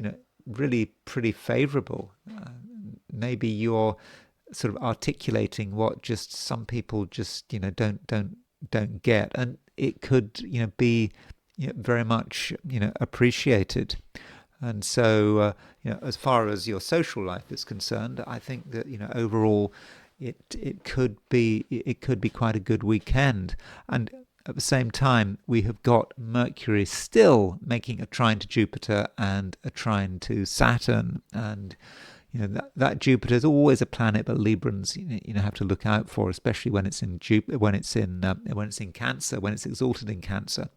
really pretty favorable. Maybe you're sort of articulating what just some people just don't get, and it could be very much appreciated. And so as far as your social life is concerned, I think that overall it could be quite a good weekend. And at the same time, we have got Mercury still making a trine to Jupiter and a trine to Saturn, and that Jupiter is always a planet that Librans have to look out for, especially when it's in Cancer, when it's exalted in Cancer.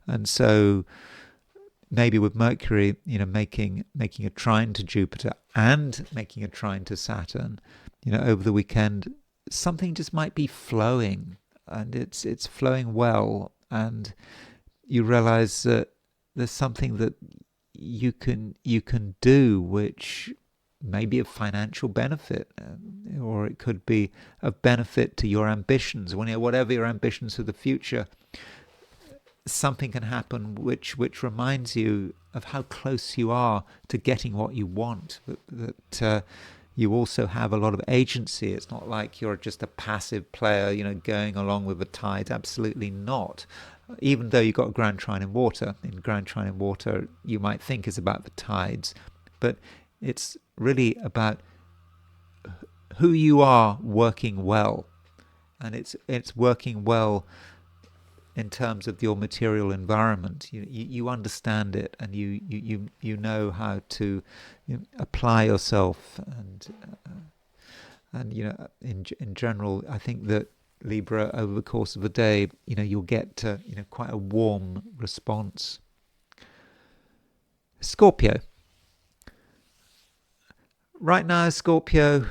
And so maybe with Mercury, making a trine to Jupiter and making a trine to Saturn, over the weekend, something just might be flowing. And it's flowing well, and you realize that there's something that you can do which may be of financial benefit, or it could be of benefit to your ambitions. Whatever your ambitions for the future, something can happen which reminds you of how close you are to getting what you want. That you also have a lot of agency. It's not like you're just a passive player, going along with the tide. Absolutely not. Even though you've got a grand trine in water. In grand trine in water, you might think it's about the tides, but it's really about who you are working well, and it's working well in terms of your material environment. You understand it, and you know how to apply yourself, and in general, I think that Libra, over the course of the day, you'll get quite a warm response. Scorpio. Right now, Scorpio,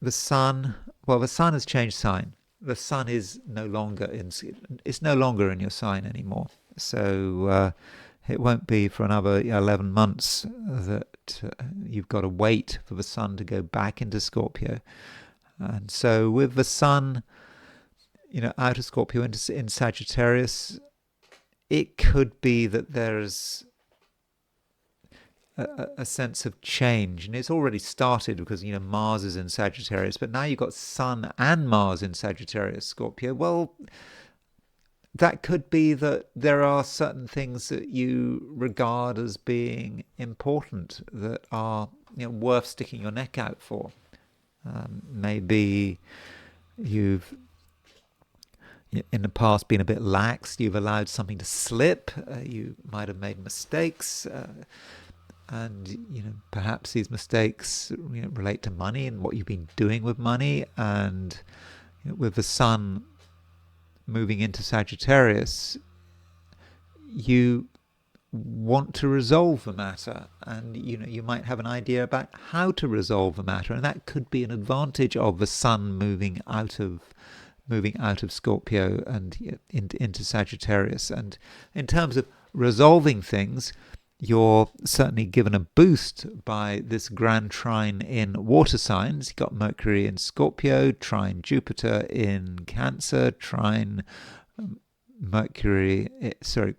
the sun has changed sign. The sun is no longer in your sign anymore. So it won't be for another 11 months that you've got to wait for the sun to go back into Scorpio. And so with the sun, out of Scorpio in Sagittarius, it could be that there's a sense of change, and it's already started because Mars is in Sagittarius, but now you've got Sun and Mars in Sagittarius, Scorpio. Well, that could be that there are certain things that you regard as being important that are worth sticking your neck out for. Maybe you've in the past been a bit lax. You've allowed something to slip. You might have made mistakes. And perhaps these mistakes relate to money and what you've been doing with money. And with the sun moving into Sagittarius, you want to resolve the matter, and you might have an idea about how to resolve the matter, and that could be an advantage of the sun moving out of Scorpio and into Sagittarius. And in terms of resolving things, you're certainly given a boost by this grand trine in water signs. You've got Mercury in Scorpio, trine Jupiter in Cancer, trine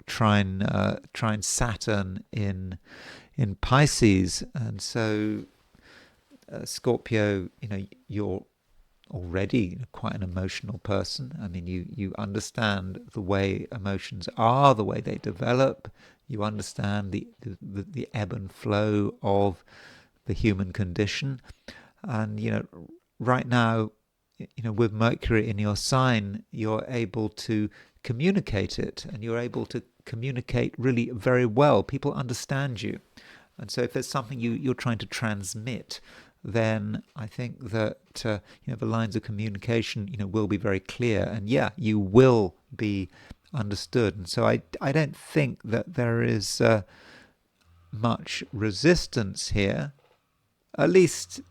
trine Saturn in Pisces. And so Scorpio, you're already quite an emotional person. I mean, you understand the way emotions are, the way they develop. You understand the ebb and flow of the human condition. And right now, with Mercury in your sign, you're able to communicate it, and you're able to communicate really very well. People understand you. And so if there's something you're trying to transmit, then I think that the lines of communication will be very clear, and you will be understood. And so I don't think that there is much resistance here, at least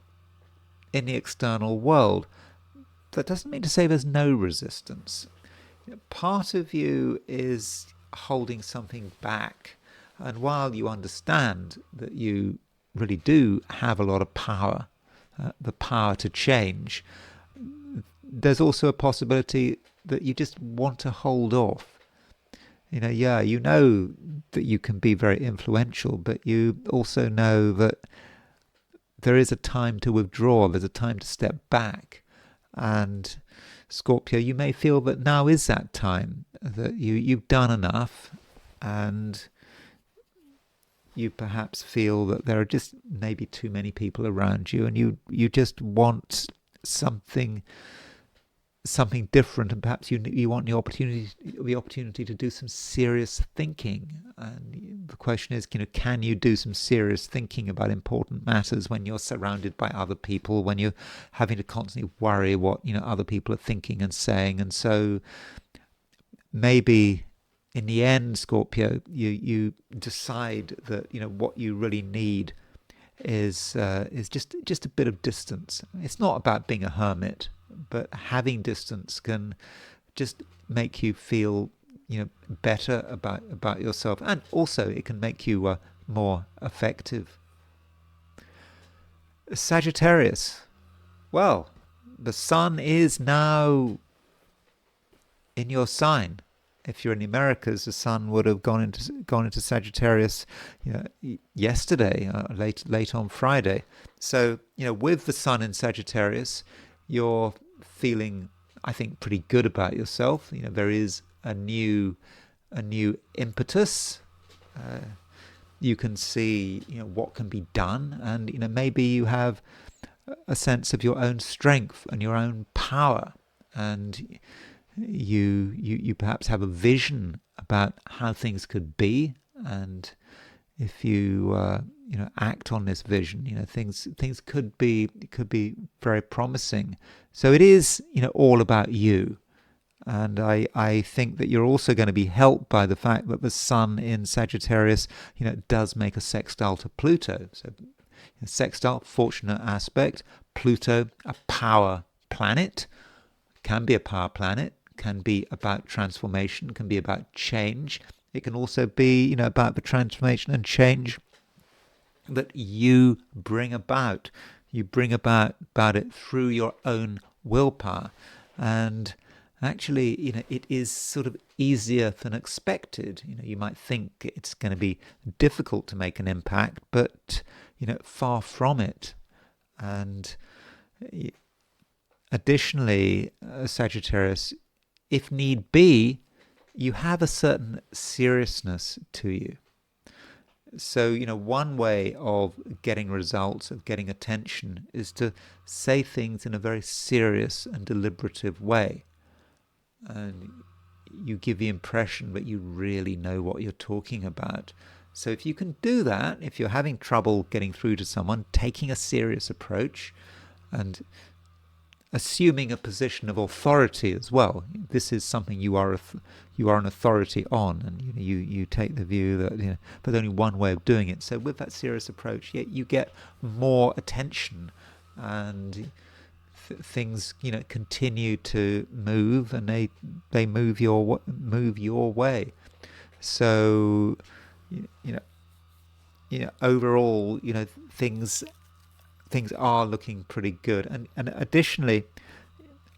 in the external world. That doesn't mean to say there's no resistance. Part of you is holding something back, and while you understand that you really do have a lot of power, the power to change, there's also a possibility that you just want to hold off. You know that you can be very influential, but you also know that there is a time to withdraw, there's a time to step back. And Scorpio, you may feel that now is that time, that you've done enough, and you perhaps feel that there are just maybe too many people around you, and you just want something different, and perhaps you want the opportunity to do some serious thinking. And the question is, can you do some serious thinking about important matters when you're surrounded by other people, when you're having to constantly worry what other people are thinking and saying? And so maybe in the end, Scorpio, you decide that what you really need is just a bit of distance. It's not about being a hermit, but having distance can just make you feel better about yourself, and also it can make you more effective. Sagittarius, well, the sun is now in your sign. If you're in the Americas, the sun would have gone into Sagittarius, yesterday, late on Friday. So with the sun in Sagittarius, you're feeling, I think, pretty good about yourself. There is a new impetus. You can see what can be done, and maybe you have a sense of your own strength and your own power, and you perhaps have a vision about how things could be. And if you act on this vision, things could be very promising. So it is all about you. And I think that you're also going to be helped by the fact that the sun in Sagittarius does make a sextile to Pluto. So sextile, fortunate aspect. Pluto, a power planet, can be a power planet, can be about transformation, can be about change. It can also be about the transformation and change that you bring about. You bring about it through your own willpower. And actually, it is sort of easier than expected. You might think it's going to be difficult to make an impact, but far from it. And additionally, Sagittarius, if need be, you have a certain seriousness to you. So, one way of getting results, of getting attention, is to say things in a very serious and deliberative way. And you give the impression that you really know what you're talking about. So if you can do that, if you're having trouble getting through to someone, taking a serious approach and assuming a position of authority as well. This is something you are an authority on, and you take the view that there's only one way of doing it. So with that serious approach, you get more attention, and things continue to move, and they move your way. So overall, things are looking pretty good. And additionally,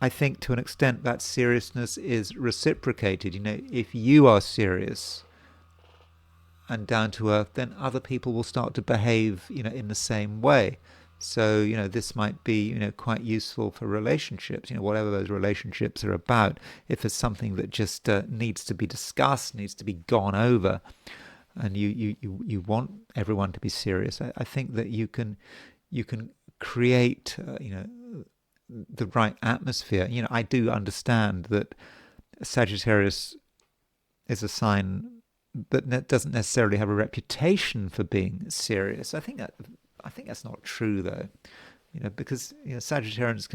I think to an extent that seriousness is reciprocated. If you are serious and down to earth, then other people will start to behave in the same way. So this might be quite useful for relationships, whatever those relationships are about. If there's something that just needs to be discussed, needs to be gone over, and you want everyone to be serious, I think that you can create the right atmosphere. I do understand that Sagittarius is a sign that doesn't necessarily have a reputation for being serious. I think that's not true, though, because Sagittarians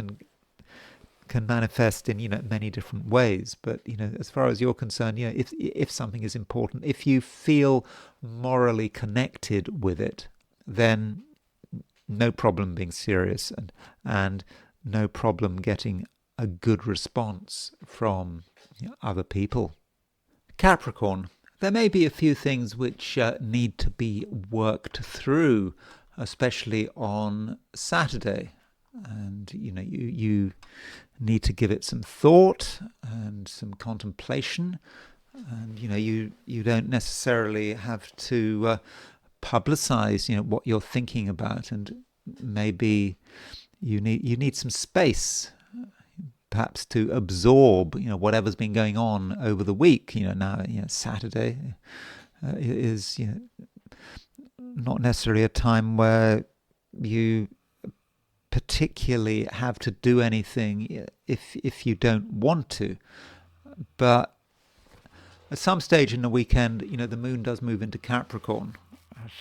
can manifest in many different ways. But as far as you're concerned, if something is important, if you feel morally connected with it, then no problem being serious, and no problem getting a good response from other people. Capricorn, there may be a few things which need to be worked through, especially on Saturday, and you need to give it some thought and some contemplation, and you don't necessarily have to publicize what you're thinking about, and maybe you need some space, perhaps, to absorb whatever's been going on over the week. Now Saturday is not necessarily a time where you particularly have to do anything if you don't want to, but at some stage in the weekend the moon does move into Capricorn.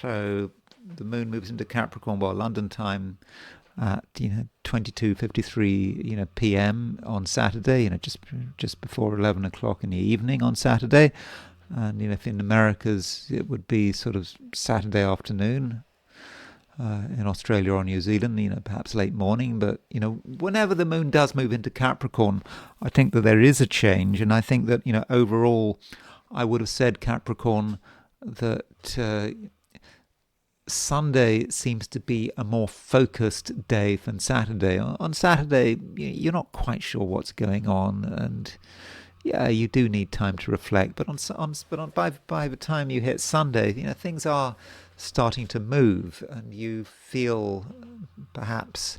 So the moon moves into Capricorn, London time, at 22:53 p.m. on Saturday, just before 11 o'clock in the evening on Saturday. And if in Americas it would be sort of Saturday afternoon, in Australia or New Zealand, perhaps late morning. But whenever the moon does move into Capricorn, I think that there is a change. And I think that overall, I would have said, Capricorn, that Sunday seems to be a more focused day than Saturday. On Saturday, you're not quite sure what's going on, and you do need time to reflect. But by the time you hit Sunday, things are starting to move, and you feel perhaps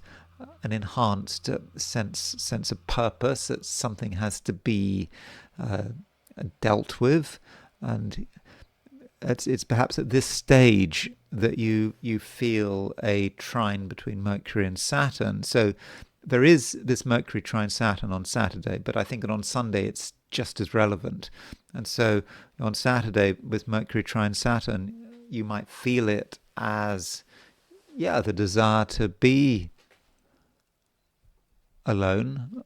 an enhanced sense of purpose, that something has to be dealt with, and it's perhaps at this stage that you feel a trine between Mercury and Saturn. So there is this Mercury trine Saturn on Saturday, but I think that on Sunday it's just as relevant. And so on Saturday, with Mercury trine Saturn, you might feel it as the desire to be alone.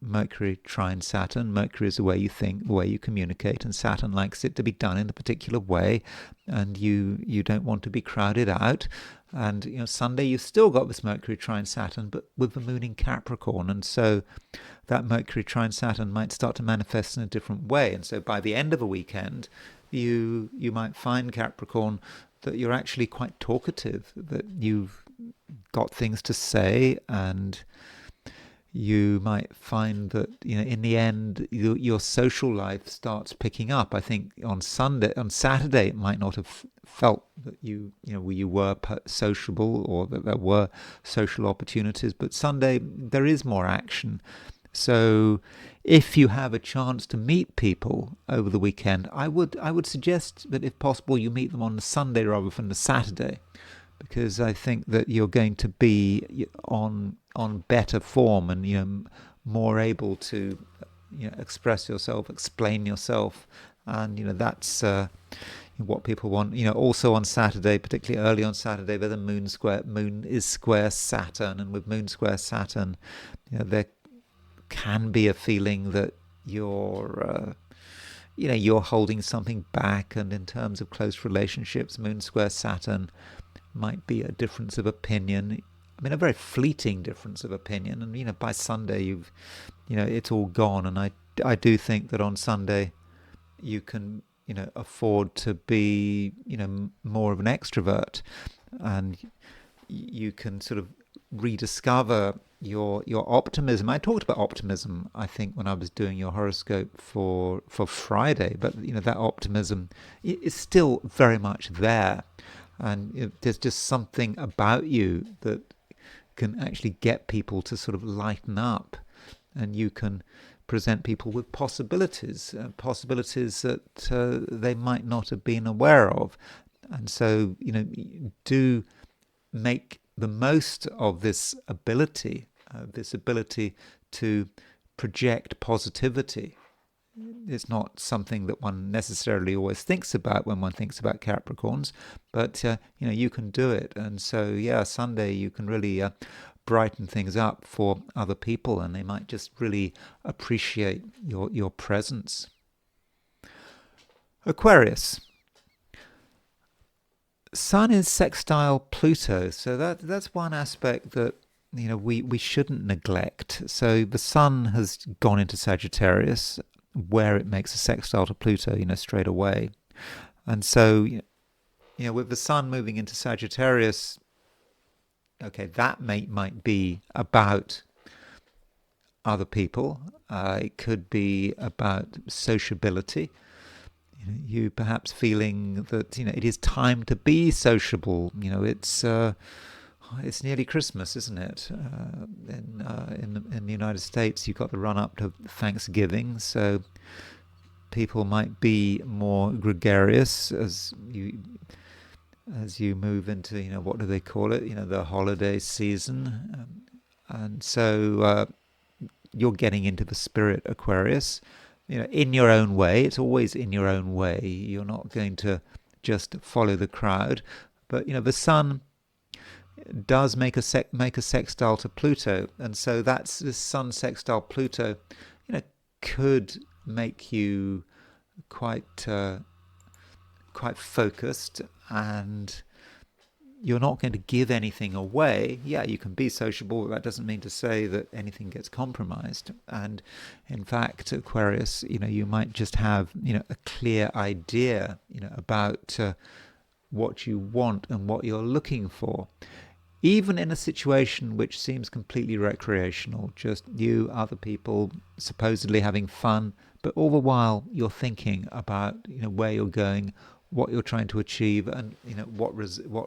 Mercury trine Saturn. Mercury is the way you think, the way you communicate, and Saturn likes it to be done in a particular way, and you don't want to be crowded out. And Sunday you've still got this Mercury trine Saturn, but with the moon in Capricorn, and so that Mercury trine Saturn might start to manifest in a different way. And so by the end of a weekend, you might find, Capricorn, that you're actually quite talkative, that you've got things to say, and you might find that in the end your social life starts picking up. I think on Saturday it might not have felt that you were sociable, or that there were social opportunities, but Sunday there is more action. So if you have a chance to meet people over the weekend, I would suggest that if possible you meet them on the Sunday rather than the Saturday, because I think that you're going to be on better form, and more able to express yourself, explain yourself, and that's what people want. Also on Saturday, particularly early on Saturday, where the moon is square Saturn, and with moon square Saturn, there can be a feeling that you're holding something back. And in terms of close relationships, moon square Saturn might be a difference of opinion. I mean, a very fleeting difference of opinion, and by Sunday it's all gone. And I do think that on Sunday you can afford to be more of an extrovert, and you can sort of rediscover your optimism. I talked about optimism, I think, when I was doing your horoscope for Friday, but that optimism is still very much there, and there's just something about you that can actually get people to sort of lighten up, and you can present people with possibilities that they might not have been aware of. And so do make the most of this ability to project positivity. It's not something that one necessarily always thinks about when one thinks about Capricorns, but you can do it. And so Sunday you can really brighten things up for other people, and they might just really appreciate your presence. Aquarius. Sun is sextile Pluto, so that's one aspect that we shouldn't neglect. So the Sun has gone into Sagittarius, where it makes a sextile to Pluto, straight away. And so, with the Sun moving into Sagittarius, okay, that might be about other people. It could be about sociability. You perhaps feeling that it is time to be sociable. It's nearly Christmas, isn't it? In the United States, you've got the run up to Thanksgiving, so people might be more gregarious as you move into what do they call it? The holiday season, and so you're getting into the spirit, Aquarius. In your own way. It's always in your own way. You're not going to just follow the crowd. But the Sun does make a sextile to Pluto, and so that's this Sun sextile Pluto. Could make you quite focused, and you're not going to give anything away. Yeah, you can be sociable, but that doesn't mean to say that anything gets compromised. And in fact, Aquarius, you might just have, a clear idea, about what you want and what you're looking for. Even in a situation which seems completely recreational, just you, other people, supposedly having fun, but all the while you're thinking about, where you're going, what you're trying to achieve, and what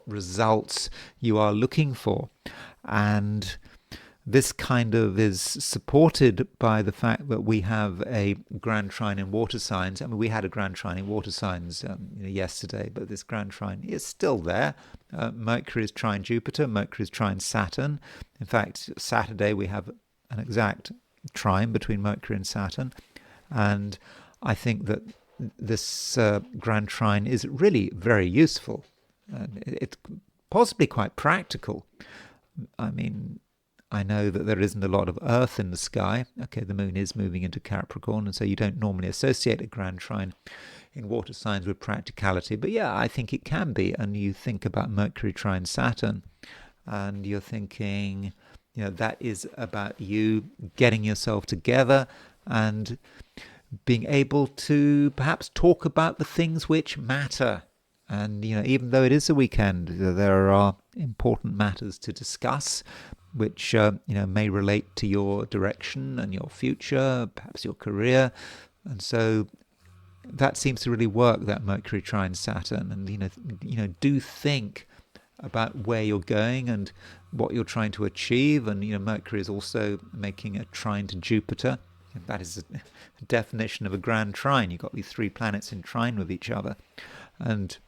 results you are looking for. And this kind of is supported by the fact that we have a grand trine in water signs. I mean, we had a grand trine in water signs yesterday, but this grand trine is still there. Mercury is trine Jupiter, Mercury is trine Saturn. In fact, Saturday we have an exact trine between Mercury and Saturn, and I think that this grand trine is really very useful, and it's possibly quite practical. I mean, I know that there isn't a lot of Earth in the sky. Okay, the moon is moving into Capricorn, and so you don't normally associate a grand trine in water signs with practicality. But yeah, I think it can be. And you think about Mercury trine Saturn, and you're thinking, that is about you getting yourself together and being able to perhaps talk about the things which matter. And, even though it is a weekend, there are important matters to discuss, which, may relate to your direction and your future, perhaps your career. And so that seems to really work, that Mercury trine Saturn. And, do think about where you're going and what you're trying to achieve. And, Mercury is also making a trine to Jupiter. And that is a definition of a grand trine. You've got these three planets in trine with each other. And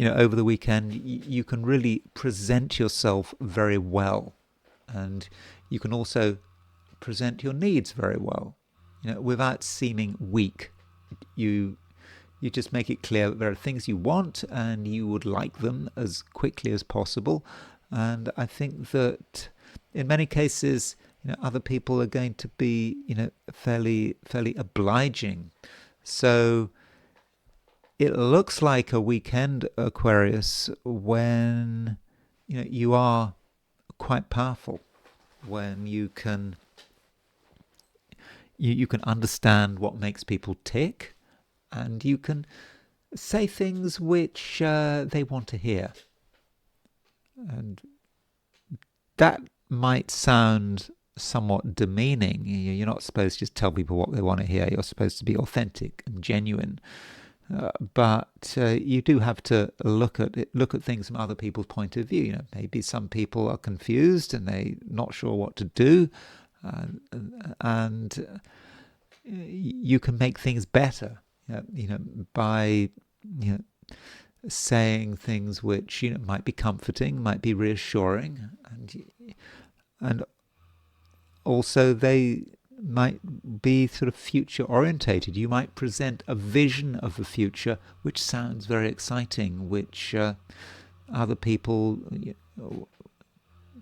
over the weekend, you can really present yourself very well. And you can also present your needs very well, without seeming weak. You You just make it clear that there are things you want and you would like them as quickly as possible. And I think that in many cases, other people are going to be, fairly obliging. So it looks like a weekend, Aquarius, when you are quite powerful, when you can understand what makes people tick, and you can say things which they want to hear. And that might sound somewhat demeaning. You're not supposed to just tell people what they want to hear. You're supposed to be authentic and genuine. But you do have to look at things from other people's point of view. Maybe some people are confused and they're not sure what to do, and you can make things better, by saying things which might be comforting, might be reassuring, and also they might be sort of future orientated. You might present a vision of the future which sounds very exciting, which other people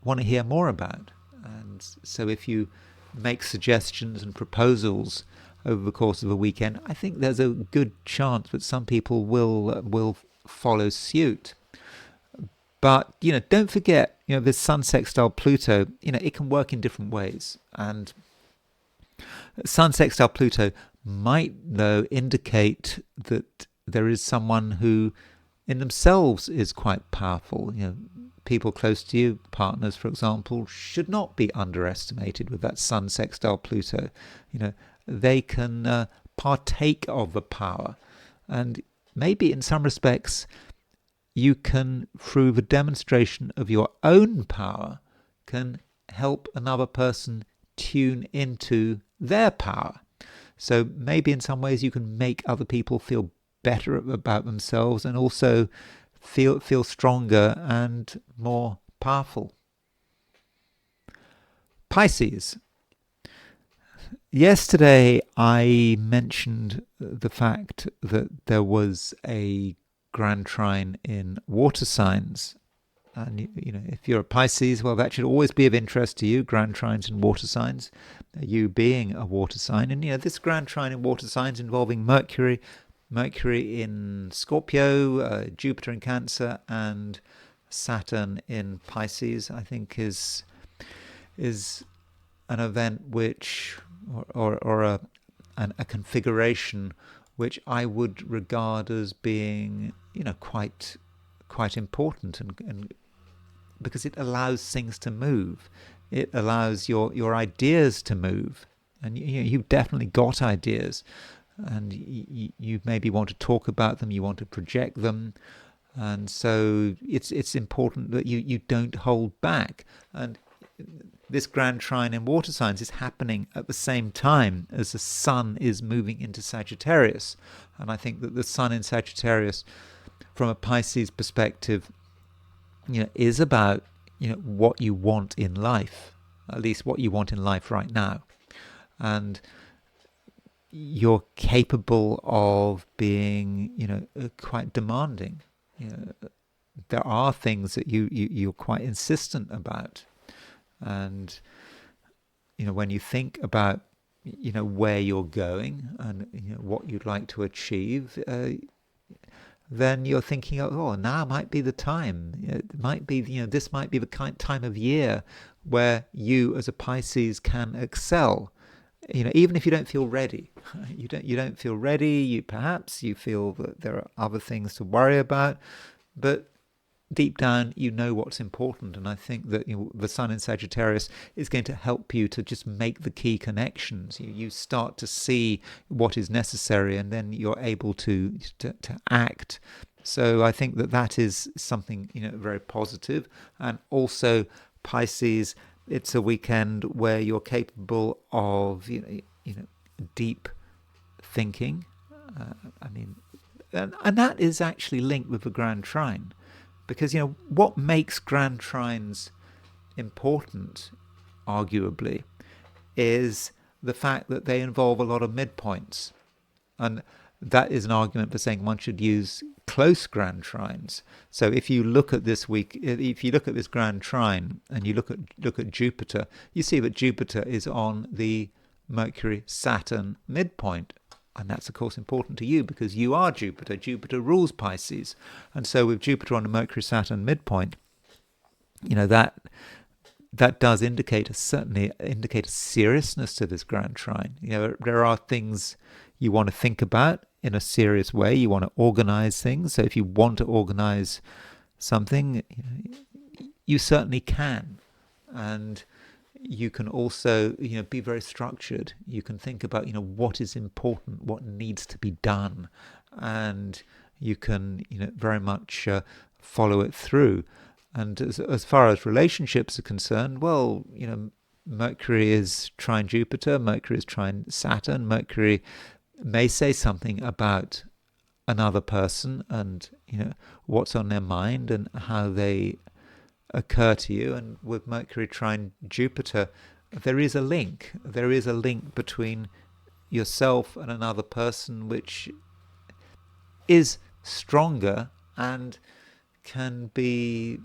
want to hear more about. And so if you make suggestions and proposals over the course of a weekend, I think there's a good chance that some people will follow suit. But don't forget, this Sun sextile Pluto, it can work in different ways. And Sun sextile Pluto might, though, indicate that there is someone who in themselves is quite powerful. People close to you, partners, for example, should not be underestimated with that Sun sextile Pluto. They can partake of the power. And maybe in some respects, you can, through the demonstration of your own power, can help another person tune into their power. So maybe in some ways you can make other people feel better about themselves and also feel stronger and more powerful. Pisces. Yesterday I mentioned the fact that there was a grand trine in water signs. And if you're a Pisces, well, that should always be of interest to you, grand trines in water signs, you being a water sign. And this grand trine in water signs involving Mercury in Scorpio, Jupiter in Cancer, and Saturn in Pisces, I think is an event which, or a configuration which I would regard as being quite important, and because it allows things to move, it allows your ideas to move, and you've definitely got ideas, and you maybe want to talk about them, you want to project them, and so it's important that you don't hold back. And this grand trine in water signs is happening at the same time as the sun is moving into Sagittarius, and I think that the sun in Sagittarius, from a Pisces perspective, is about what you want in life, at least what you want in life right now, and you're capable of being quite demanding. There are things that you're quite insistent about, and when you think about where you're going and what you'd like to achieve, then you're thinking, oh, now might be the time. It might be, this might be the time of year where you, as a Pisces, can excel. Even if you don't feel ready, you don't feel ready. Perhaps you feel that there are other things to worry about, but deep down, what's important. And I think that the sun in Sagittarius is going to help you to just make the key connections. You start to see what is necessary, and then you're able to act. So I think that is something very positive. And also, Pisces, it's a weekend where you're capable of deep thinking. And that is actually linked with the grand trine. Because, what makes grand trines important, arguably, is the fact that they involve a lot of midpoints. And that is an argument for saying one should use close grand trines. So if you look at this week, if you look at this grand trine and you look at Jupiter, you see that Jupiter is on the Mercury-Saturn midpoint. And that's, of course, important to you because you are Jupiter. Jupiter rules Pisces. And so with Jupiter on the Mercury-Saturn midpoint, that does certainly indicate a seriousness to this grand trine. There are things you want to think about in a serious way. You want to organize things. So if you want to organize something, you certainly can. And you can also, be very structured. You can think about, what is important, what needs to be done, and you can, very much follow it through. And as far as relationships are concerned, well, Mercury is trine Jupiter, Mercury is trine Saturn. Mercury may say something about another person and, what's on their mind and how they occur to you. And with Mercury trine Jupiter, there is a link. There is a link between yourself and another person which is stronger and can be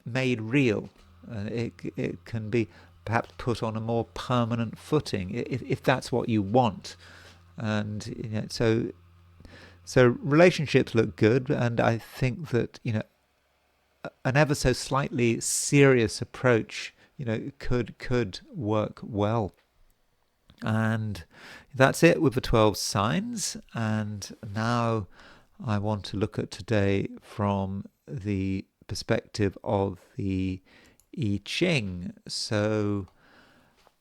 made real. It can be perhaps put on a more permanent footing if that's what you want. And so relationships look good, and I think that an ever so slightly serious approach could work well. And that's it with the 12 signs. And now I want to look at today from the perspective of the I Ching. So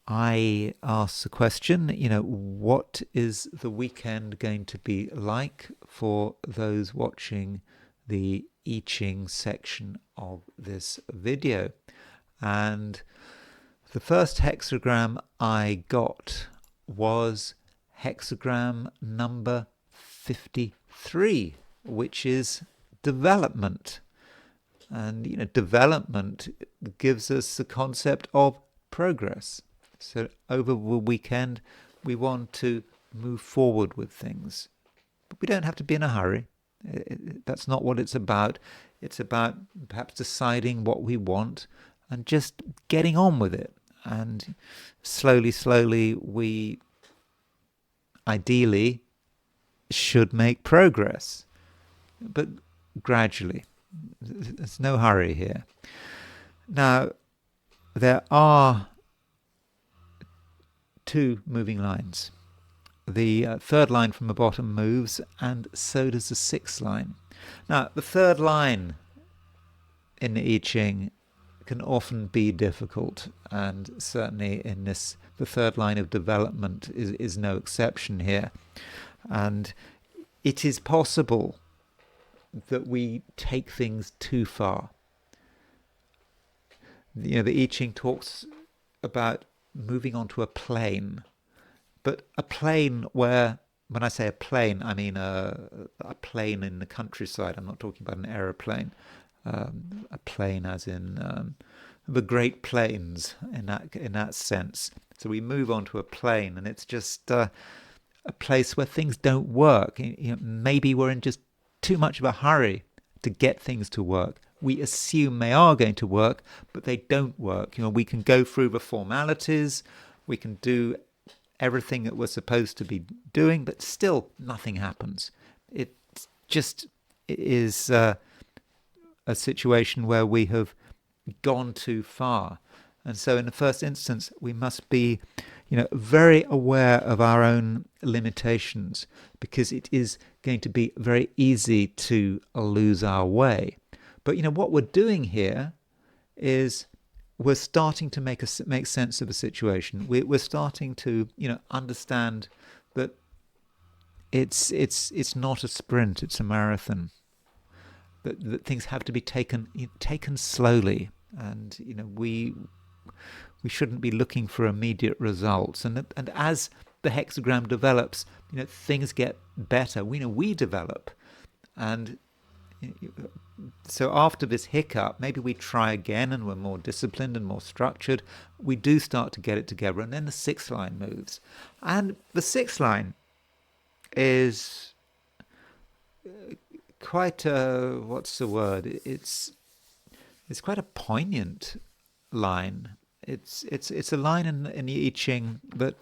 I asked the question, what is the weekend going to be like for those watching the I Ching section of this video? And the first hexagram I got was hexagram number 53, which is development. And development gives us the concept of progress. So over the weekend we want to move forward with things, but we don't have to be in a hurry. That's not what it's about. It's about perhaps deciding what we want and just getting on with it. And slowly we ideally should make progress, but gradually. There's no hurry here. Now, there are two moving lines. The third line from the bottom moves, and so does the sixth line. Now, the third line in the I Ching can often be difficult, and certainly in this, the third line of development is no exception here. And it is possible that we take things too far. The I Ching talks about moving onto a plane, but a plane where, when I say a plane, I mean a plane in the countryside. I'm not talking about an aeroplane. A plane as in the Great Plains in that sense. So we move onto a plane, and it's just a place where things don't work. Maybe we're in just too much of a hurry to get things to work. We assume they are going to work, but they don't work. We can go through the formalities, we can do everything that we're supposed to be doing, but still nothing happens. It is a situation where we have gone too far. And so in the first instance, we must be very aware of our own limitations, because it is going to be very easy to lose our way. But what we're doing here is we're starting to make sense of a situation. We're starting to understand that it's not a sprint, it's a marathon. That things have to be taken slowly, and we shouldn't be looking for immediate results. And as the hexagram develops, things get better. We develop, and so after this hiccup, maybe we try again, and we're more disciplined and more structured. We do start to get it together, and then the sixth line moves, and the sixth line is quite a, what's the word? It's quite a poignant line. It's a line in the I Ching that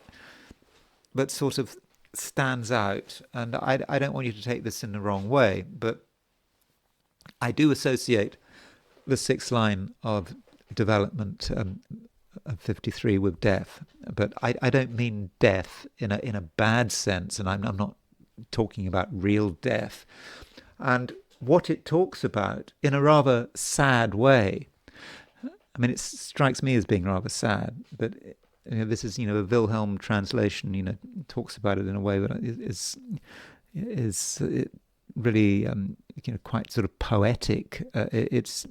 sort of stands out, and I don't want you to take this in the wrong way, but I do associate the sixth line of development of 53 with death, but I don't mean death in a bad sense, and I'm not talking about real death. And what it talks about in a rather sad way, I mean, it strikes me as being rather sad, but this is, a Wilhelm translation, talks about it in a way that is really, quite sort of poetic. It's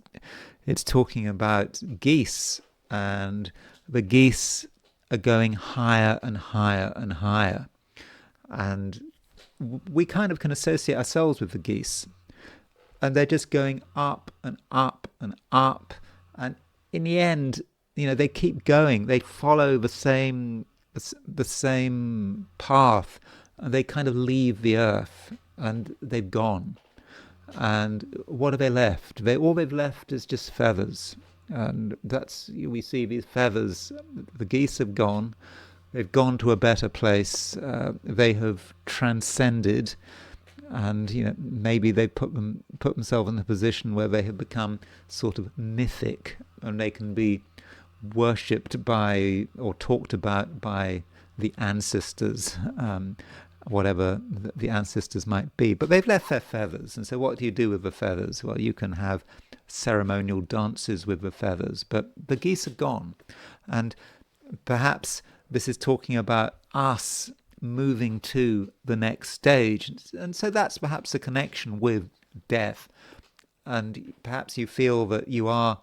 talking about geese, and the geese are going higher and higher and higher. And we kind of can associate ourselves with the geese. And they're just going up and up and up. And in the end, they keep going. They follow the same path, and they kind of leave the earth, and they've gone. And what have they left? All they've left is just feathers. And we see these feathers. The geese have gone. They've gone to a better place. They have transcended, and maybe they put themselves in a position where they have become sort of mythic, and they can be worshipped by or talked about by the ancestors, whatever the ancestors might be. But they've left their feathers, and so what do you do with the feathers? Well, you can have ceremonial dances with the feathers, but the geese are gone. And perhaps this is talking about us moving to the next stage, and so that's perhaps a connection with death. And perhaps you feel that you are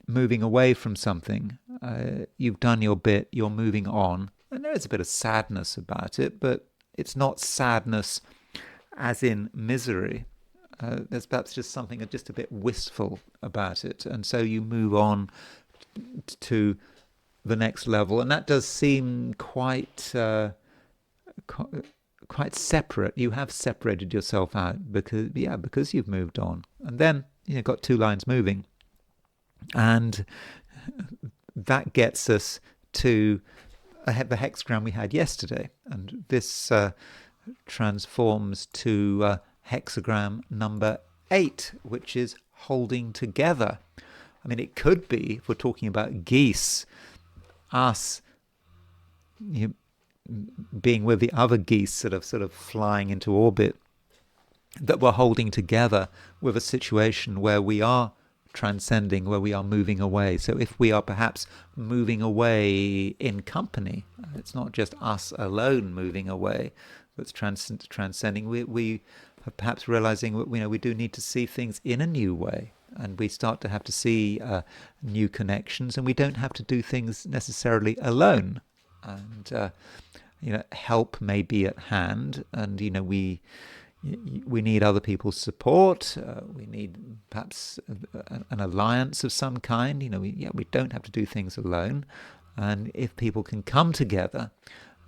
moving away from something. You've done your bit, you're moving on, and there is a bit of sadness about it, but it's not sadness as in misery. There's perhaps just something just a bit wistful about it, and so you move on to the next level, and that does seem quite separate. You have separated yourself out because you've moved on, and then got two lines moving, and that gets us to the hexagram we had yesterday, and this transforms to hexagram number 8, which is holding together. I mean, it could be, if we're talking about geese, us being with the other geese that are sort of flying into orbit, that we're holding together with a situation where we are transcending, where we are moving away. So if we are perhaps moving away in company, it's not just us alone moving away, but transcending. We are perhaps realizing that we do need to see things in a new way, and we start to have to see new connections, and we don't have to do things necessarily alone. And help may be at hand, and we need other people's support. We need perhaps an alliance of some kind. We don't have to do things alone, and if people can come together,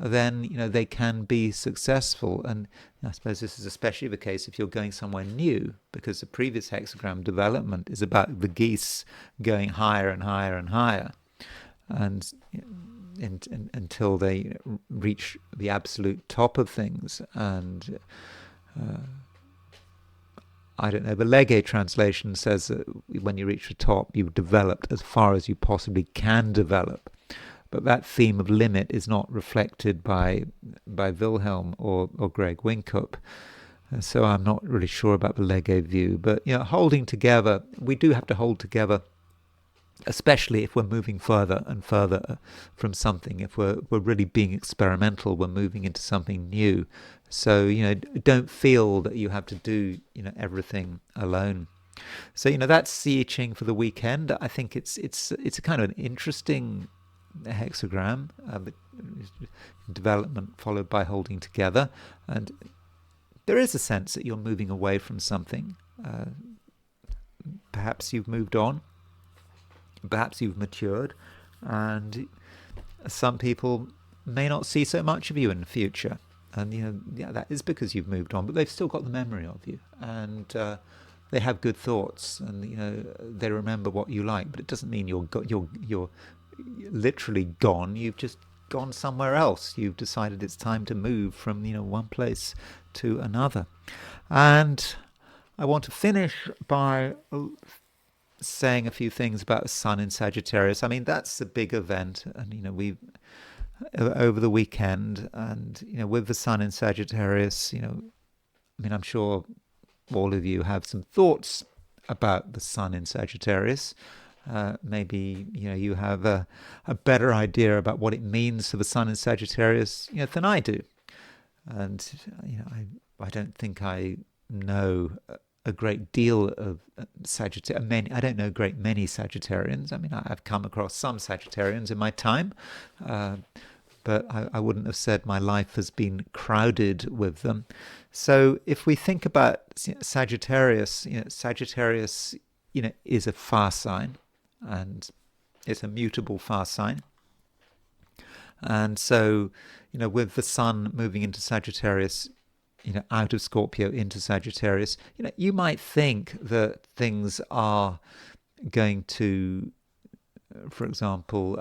then they can be successful. And I suppose this is especially the case if you're going somewhere new, because the previous hexagram development is about the geese going higher and higher and higher, and until they reach the absolute top of things. And I don't know, the Legge translation says that when you reach the top, you've developed as far as you possibly can develop. But that theme of limit is not reflected by Wilhelm or Greg Winkup. So I'm not really sure about the Legge view. But holding together, we do have to hold together, especially if we're moving further and further from something. If we're really being experimental, we're moving into something new. So don't feel that you have to do everything alone. So that's the I Ching for the weekend. I think it's a kind of an interesting hexagram, development followed by holding together, and there is a sense that you're moving away from something. Perhaps you've moved on, perhaps you've matured, and some people may not see so much of you in the future. And yeah, that is because you've moved on, but they've still got the memory of you, and they have good thoughts, and they remember what you like. But it doesn't mean you're literally gone. You've just gone somewhere else. You've decided it's time to move from one place to another. And I want to finish by saying a few things about the Sun in Sagittarius. I mean, that's a big event, and we over the weekend, and with the Sun in Sagittarius, I mean, I'm sure all of you have some thoughts about the Sun in Sagittarius. Maybe you have a better idea about what it means for the Sun in Sagittarius than I do, and I don't think I know a great deal of Sagittarius. I don't know a great many Sagittarians. I mean, I've come across some Sagittarians in my time, but I wouldn't have said my life has been crowded with them. So if we think about Sagittarius, Sagittarius, is a fire sign, and it's a mutable fire sign. And so, with the Sun moving into Sagittarius, out of Scorpio into Sagittarius, you might think that things are going to, for example,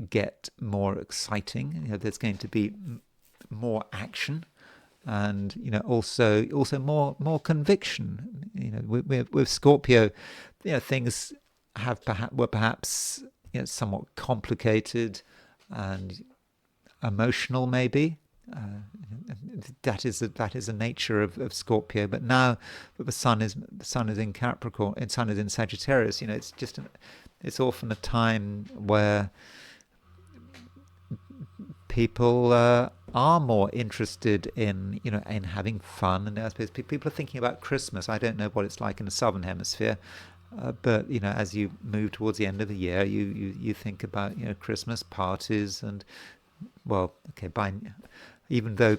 get more exciting. There's going to be more action, and also more conviction. With Scorpio, things were perhaps somewhat complicated and emotional, maybe. That is the nature of Scorpio. But now that the sun is in Capricorn and Sun is in Sagittarius, it's often a time where people are more interested in having fun. And I suppose people are thinking about Christmas. I don't know what it's like in the southern hemisphere, but as you move towards the end of the year, you think about Christmas parties and, well, okay, even though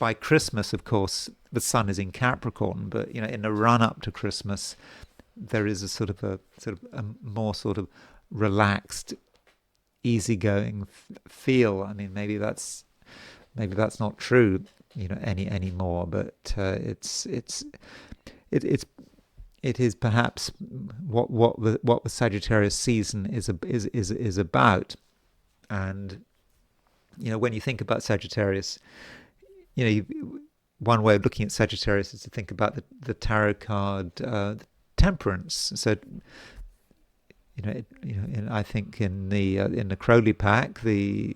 by Christmas, of course, the Sun is in Capricorn, but in the run up to Christmas, there is a more sort of relaxed, easygoing feel. I mean, maybe that's not true, anymore, but it is perhaps what the Sagittarius season is about. And when you think about Sagittarius, one way of looking at Sagittarius is to think about the tarot card Temperance. So, I think in the Crowley pack, the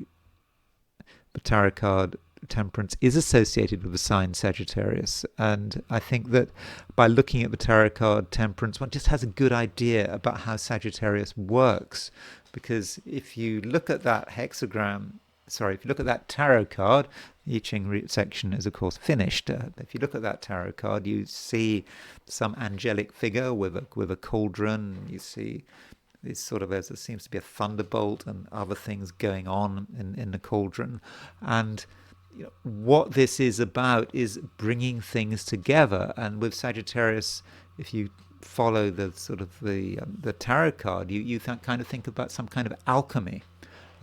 tarot card Temperance is associated with the sign Sagittarius, and I think that by looking at the tarot card Temperance, one just has a good idea about how Sagittarius works. Because if you look at that if you look at that tarot card, the I Ching section is, of course, finished. If you look at that tarot card, you see some angelic figure with a cauldron. You see this sort of, there seems to be a thunderbolt and other things going on in the cauldron. And what this is about is bringing things together. And with Sagittarius, if you follow the sort of the tarot card, you kind of think about some kind of alchemy.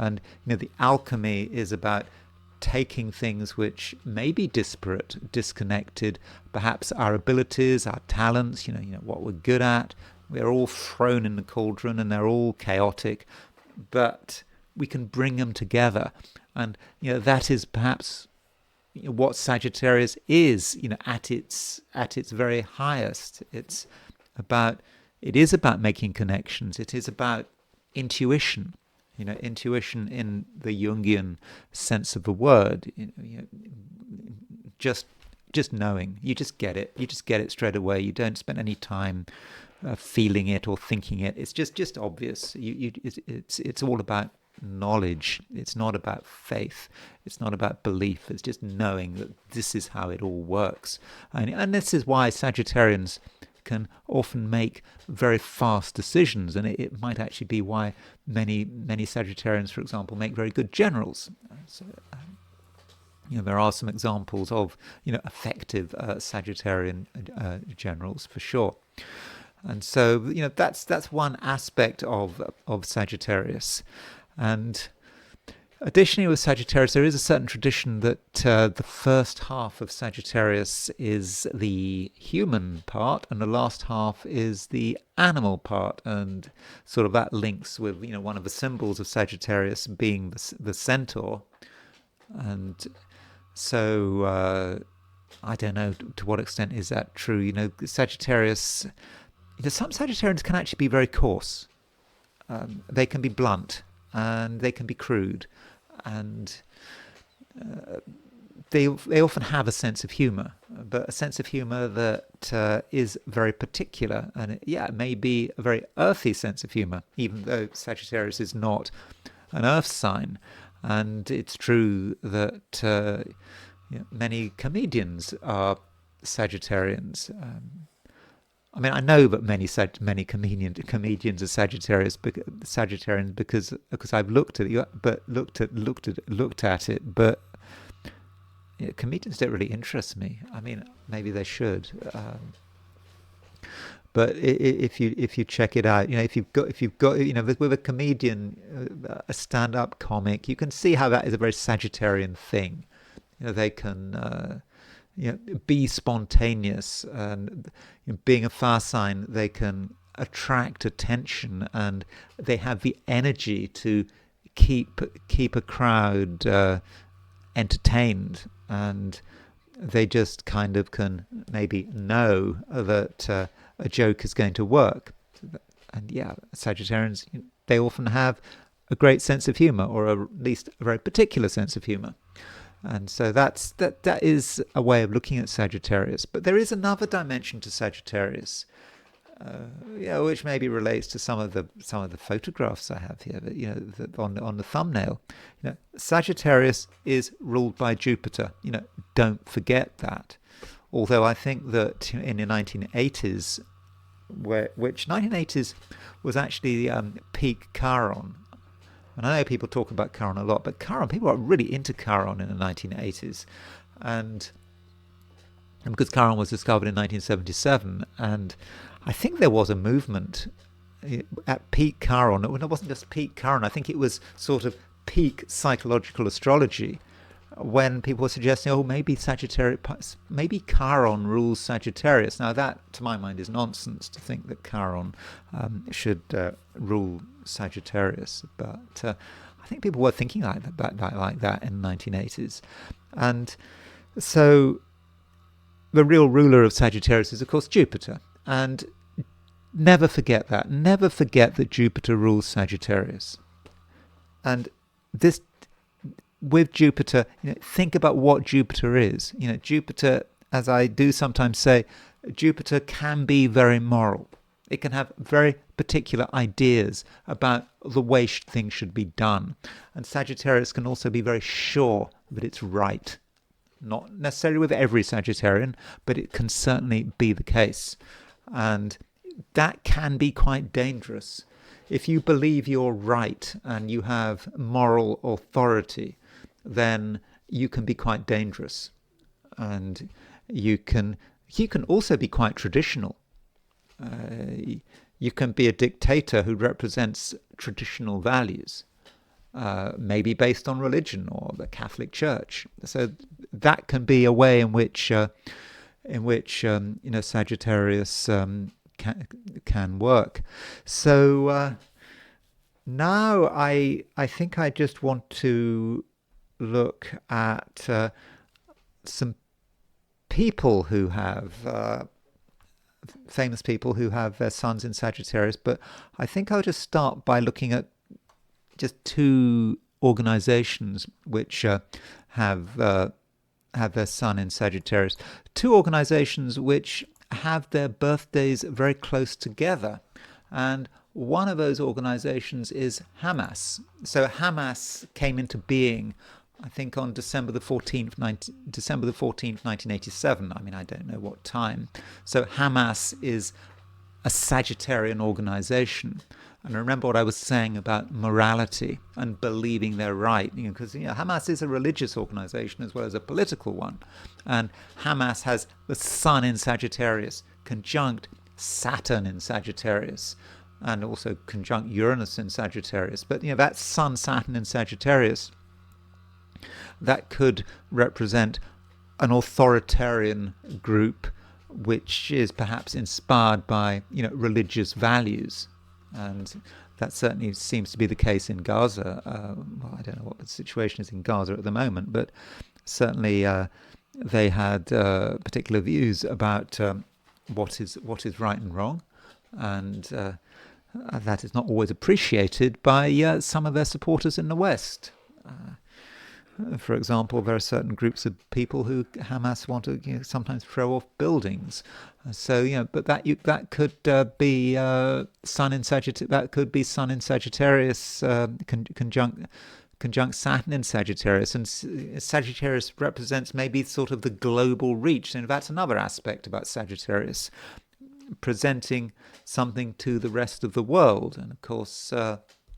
And the alchemy is about taking things which may be disparate, disconnected, perhaps our abilities, our talents, what we're good at. We're all thrown in the cauldron and they're all chaotic, but we can bring them together. And that is perhaps what Sagittarius is, at its very highest. It is about making connections. It is about intuition. Intuition in the Jungian sense of the word. Just knowing. You just get it. You just get it straight away. You don't spend any time feeling it or thinking it. It's just obvious. It's all about knowledge. It's not about faith. It's not about belief. It's just knowing that this is how it all works. And this is why Sagittarians can often make very fast decisions, and it might actually be why many Sagittarians, for example, make very good generals. So, there are some examples of effective Sagittarian generals for sure. And so that's one aspect of Sagittarius. And Additionally, with Sagittarius, there is a certain tradition that the first half of Sagittarius is the human part, and the last half is the animal part, and sort of that links with one of the symbols of Sagittarius being the centaur, and so I don't know to what extent is that true. Sagittarius, some Sagittarians can actually be very coarse. They can be blunt, and they can be crude, and they often have a sense of humor, but a sense of humor that is very particular, and it may be a very earthy sense of humor, even though Sagittarius is not an earth sign. And it's true that many comedians are Sagittarians. I mean, I know that many comedians are Sagittarians because I've looked at it, but comedians don't really interest me. I mean, maybe they should. But if you check it out, if you've got with a comedian, a stand-up comic, you can see how that is a very Sagittarian thing. They can be spontaneous, and being a fire sign, they can attract attention, and they have the energy to keep a crowd entertained, and they just kind of can maybe know that a joke is going to work. And Sagittarians, they often have a great sense of humor, or at least a very particular sense of humor. And so that is a way of looking at Sagittarius. But there is another dimension to Sagittarius, which maybe relates to some of the photographs I have here. On the thumbnail, Sagittarius is ruled by Jupiter. Don't forget that. Although I think that in the 1980s, which 1980s was actually peak Chiron. And I know people talk about Chiron a lot, but people are really into Chiron in the 1980s. And because Chiron was discovered in 1977, and I think there was a movement at peak Chiron. It wasn't just peak Chiron, I think it was sort of peak psychological astrology, when people were suggesting, maybe Chiron rules Sagittarius. Now that, to my mind, is nonsense to think that Chiron should rule Sagittarius. But I think people were thinking like that in the 1980s. And so the real ruler of Sagittarius is, of course, Jupiter. And never forget that. Never forget that Jupiter rules Sagittarius. And this, with Jupiter, think about what Jupiter is. Jupiter, as I do sometimes say, Jupiter can be very moral. It can have very particular ideas about the way things should be done. And Sagittarius can also be very sure that it's right. Not necessarily with every Sagittarian, but it can certainly be the case. And that can be quite dangerous. If you believe you're right and you have moral authority, then you can be quite dangerous, and you can also be quite traditional. You can be a dictator who represents traditional values, maybe based on religion or the Catholic Church. So that can be a way in which Sagittarius can work. So now I think I just want to look at some people who have famous people who have their suns in Sagittarius, but I think I'll just start by looking at just two organizations which have their sun in Sagittarius. Two organizations which have their birthdays very close together, and one of those organizations is Hamas. So Hamas came into being, I think, on December the 14th, 1987. I mean, I don't know what time. So Hamas is a Sagittarian organization. And remember what I was saying about morality and believing they're right, because Hamas is a religious organization as well as a political one. And Hamas has the sun in Sagittarius, conjunct Saturn in Sagittarius, and also conjunct Uranus in Sagittarius. But that sun, Saturn in Sagittarius that could represent an authoritarian group which is perhaps inspired by, religious values. And that certainly seems to be the case in Gaza. Well, I don't know what the situation is in Gaza at the moment, but certainly they had particular views about what is right and wrong, and that is not always appreciated by some of their supporters in the West. For example, there are certain groups of people who Hamas want to sometimes throw off buildings. But that could be Sun in Sagittarius. That could be Sun in Sagittarius conjunct Saturn in Sagittarius, and Sagittarius represents maybe sort of the global reach, and that's another aspect about Sagittarius, presenting something to the rest of the world. And of course,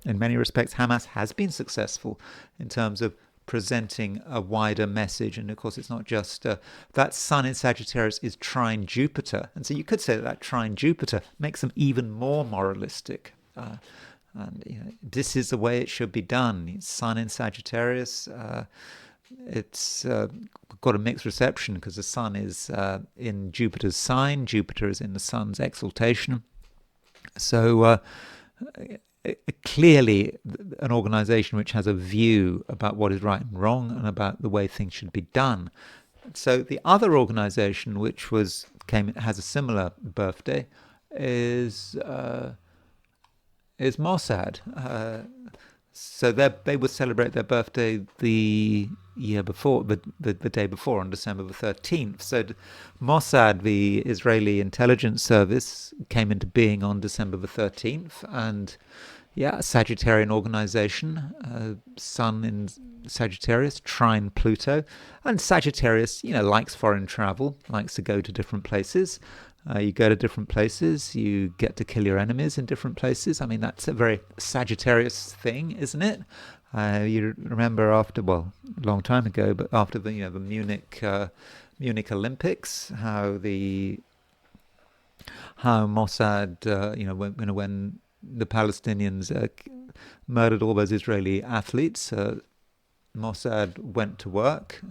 in many respects, Hamas has been successful in terms of presenting a wider message. And of course, it's not just that Sun in Sagittarius is trine Jupiter, and so you could say that trine Jupiter makes them even more moralistic. And this is the way it should be done. Sun in Sagittarius, it's got a mixed reception because the Sun is in Jupiter's sign. Jupiter is in the Sun's exaltation. So clearly an organization which has a view about what is right and wrong and about the way things should be done. So the other organization which has a similar birthday is Mossad. So they would celebrate their birthday the year before, the day before, on December the 13th. So Mossad, the Israeli intelligence service, came into being on December the 13th, and a Sagittarian organization, Sun in Sagittarius, trine Pluto, and Sagittarius, likes foreign travel, likes to go to different places. You go to different places, you get to kill your enemies in different places. I mean, that's a very Sagittarius thing, isn't it? You remember a long time ago, but after the Munich Olympics, how Mossad, when the Palestinians murdered all those Israeli athletes, Mossad went to work,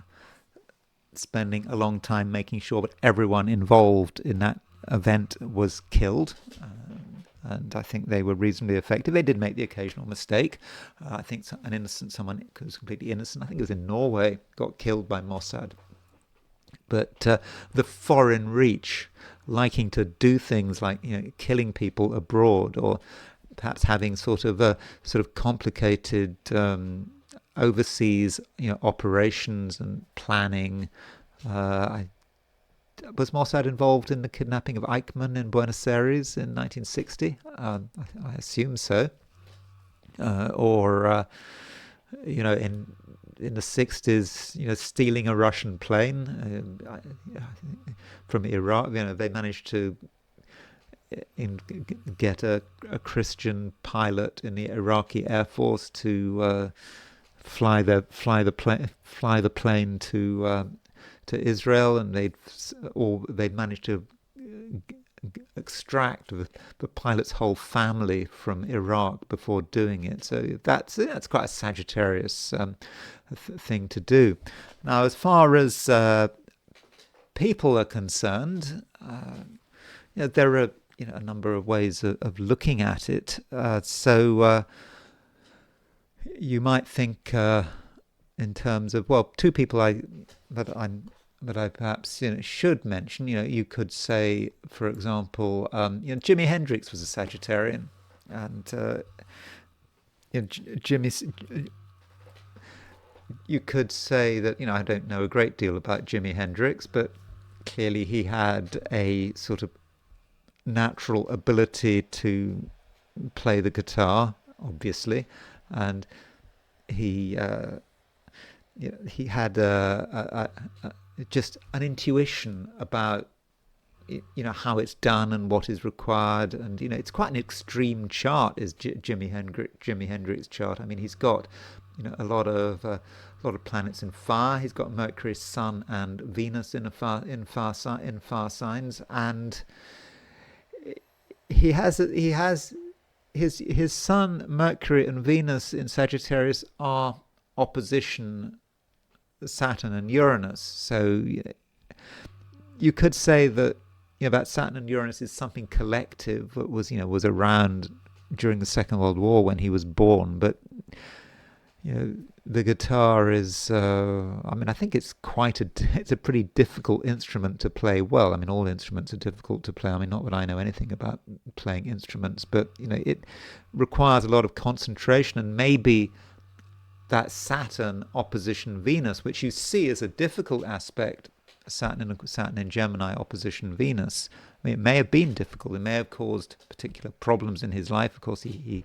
spending a long time making sure that everyone involved in that event was killed. And I think they were reasonably effective. They did make the occasional mistake. I think someone who was completely innocent, I think it was in Norway, got killed by Mossad. But the foreign reach, liking to do things like killing people abroad, or perhaps having sort of complicated overseas operations and planning. Was Mossad involved in the kidnapping of Eichmann in Buenos Aires in 1960? I assume so. Or in the 60s, stealing a Russian plane from Iraq. They managed to get a Christian pilot in the Iraqi Air Force to fly the plane to Israel, and they'd managed to extract the pilot's whole family from Iraq before doing it. So that's quite a Sagittarius thing to do. Now, as far as people are concerned, there are a number of ways of looking at it. So you might think in terms of two people that I perhaps should mention. You could say, for example, Jimi Hendrix was a Sagittarian, and you could say that I don't know a great deal about Jimi Hendrix, but clearly he had a sort of natural ability to play the guitar, obviously, and he had just an intuition about how it's done and what is required, and it's quite an extreme chart, is Jimi Hendrix chart. I mean, he's got a lot of planets in fire. He's got Mercury, Sun, and Venus in fire signs, and he has his Sun, Mercury, and Venus in Sagittarius are opposition Saturn and Uranus. So you could say that that Saturn and Uranus is something collective that was around during the Second World War when he was born, but the guitar is, I think it's it's a pretty difficult instrument to play well. I mean, all instruments are difficult to play. I mean, not that I know anything about playing instruments, but it requires a lot of concentration, and maybe that Saturn opposition Venus, which you see as a difficult aspect, Saturn in Gemini opposition Venus. I mean, it may have been difficult. It may have caused particular problems in his life. Of course, he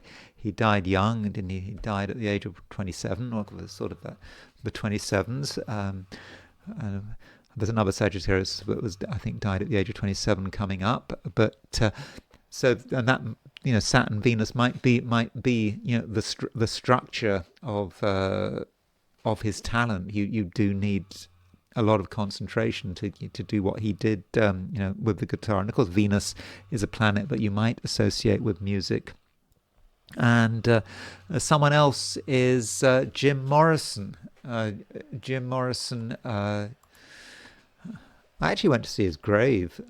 died young, didn't he? He died at the age of 27, or sort of the 27s. There's another Sagittarius that I think, died at the age of 27 coming up. But and that Saturn Venus might be the structure of his talent. You do need a lot of concentration to do what he did, with the guitar. And of course, Venus is a planet that you might associate with music. And someone else is Jim Morrison. Jim Morrison. I actually went to see his grave.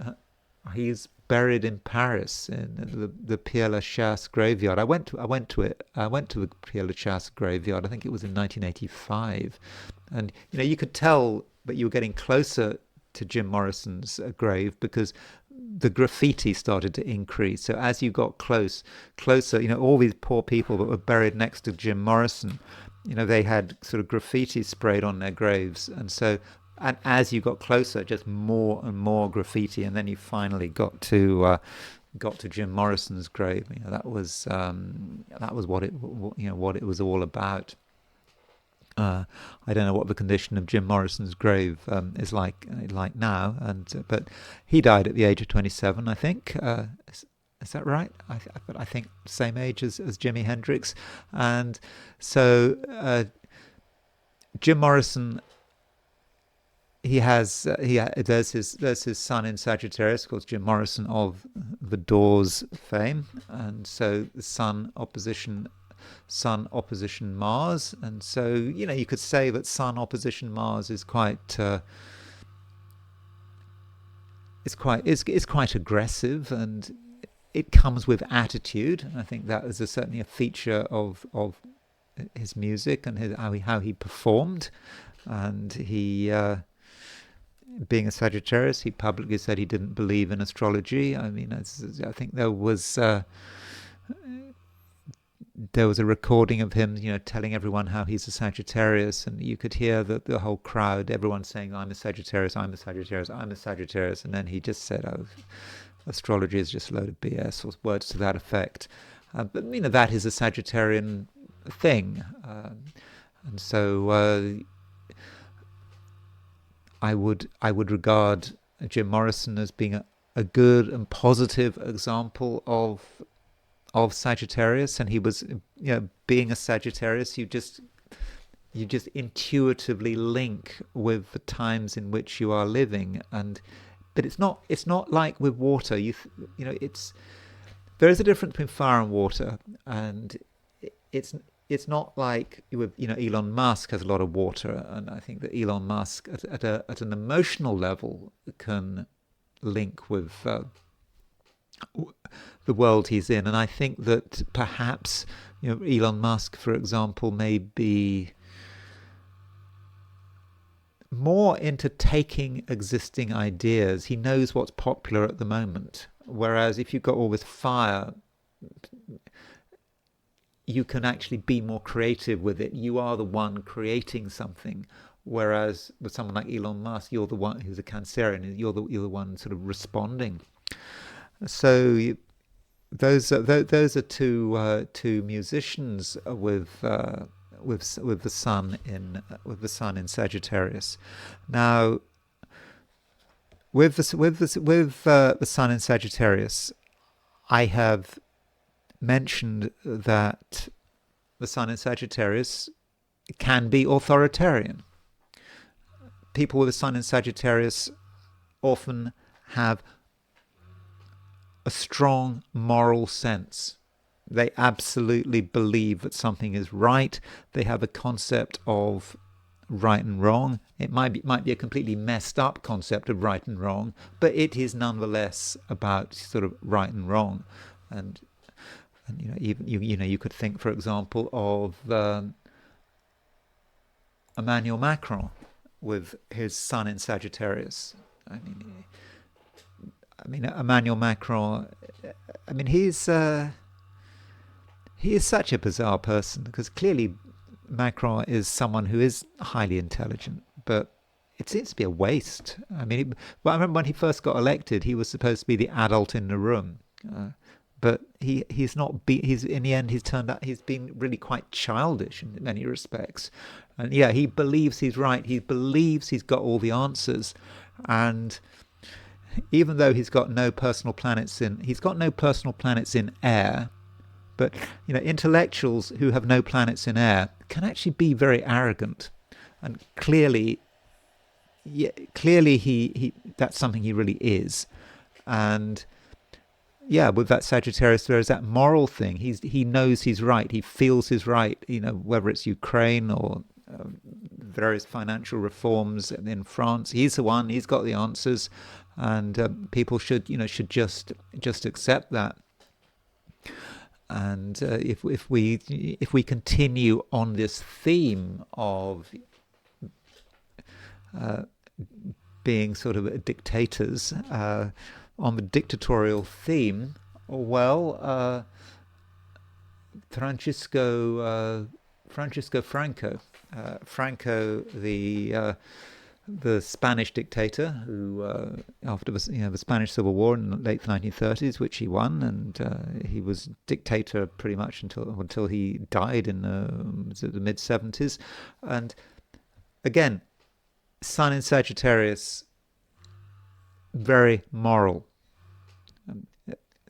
He's buried in Paris in the Père Lachaise graveyard. I went to it. I went to the Père Lachaise graveyard. I think it was in 1985, and you could tell that you were getting closer to Jim Morrison's grave because the graffiti started to increase. So as you got closer, all these poor people that were buried next to Jim Morrison, they had sort of graffiti sprayed on their graves, and as you got closer, just more and more graffiti, and then you finally got to Jim Morrison's grave. That was what it was all about. I don't know what the condition of Jim Morrison's grave is like now, but he died at the age of 27, I think. Is that right? I think same age as Jimi Hendrix, and so Jim Morrison. There's his sun in Sagittarius, of course, Jim Morrison of the Doors fame, and so the Sun opposition Mars, and so you could say that Sun opposition Mars is quite aggressive, and it comes with attitude. And I think that is certainly a feature of his music and how he performed, and he. Being a Sagittarius, he publicly said he didn't believe in astrology. I mean, I think there was a recording of him, telling everyone how he's a Sagittarius, and you could hear the whole crowd, everyone saying, "I'm a Sagittarius, I'm a Sagittarius, I'm a Sagittarius," and then he just said, "Oh, astrology is just a load of BS," or words to that effect. But that is a Sagittarian thing, and so. I would regard Jim Morrison as being a good and positive example of Sagittarius, and he was, being a Sagittarius, you just intuitively link with the times in which you are living, but it's not like with water. There is a difference between fire and water, and it's not like with Elon Musk has a lot of water, and I think that Elon Musk at an emotional level can link with the world he's in, and I think that perhaps Elon Musk, for example, may be more into taking existing ideas. He knows what's popular at the moment, whereas if you've got all this fire, you can actually be more creative with it. You are the one creating something, whereas with someone like Elon Musk, you're the one who's a Cancerian. You're the one sort of responding. So those are two musicians with the sun in Sagittarius. Now, with the sun in Sagittarius, I have mentioned that the sun in Sagittarius can be authoritarian. People with the sun in Sagittarius often have a strong moral sense. They absolutely believe that something is right. They have a concept of right and wrong. It might be a completely messed up concept of right and wrong, but it is nonetheless about sort of right and wrong. And even you could think, for example, of Emmanuel Macron with his sun in Sagittarius. I mean, Emmanuel Macron. I mean, he is such a bizarre person, because clearly Macron is someone who is highly intelligent, but it seems to be a waste. I mean, I remember when he first got elected, he was supposed to be the adult in the room, but he's not. He's in the end, he's turned out he's been really quite childish in many respects, and yeah, he believes he's right. He believes he's got all the answers, and even though he's got no personal planets in air. But intellectuals who have no planets in air can actually be very arrogant, and clearly he that's something he really is. And yeah, with that Sagittarius, there is that moral thing. He knows he's right. He feels he's right. Whether it's Ukraine or various financial reforms in France, he's the one. He's got the answers, and people should just accept that. And if we continue on this theme of being sort of dictators, on the dictatorial theme, well, Franco, the Spanish dictator, who after the Spanish Civil War in the late 1930s, which he won, and he was dictator pretty much until he died in the mid 70s. And again, Sun in Sagittarius, very moral,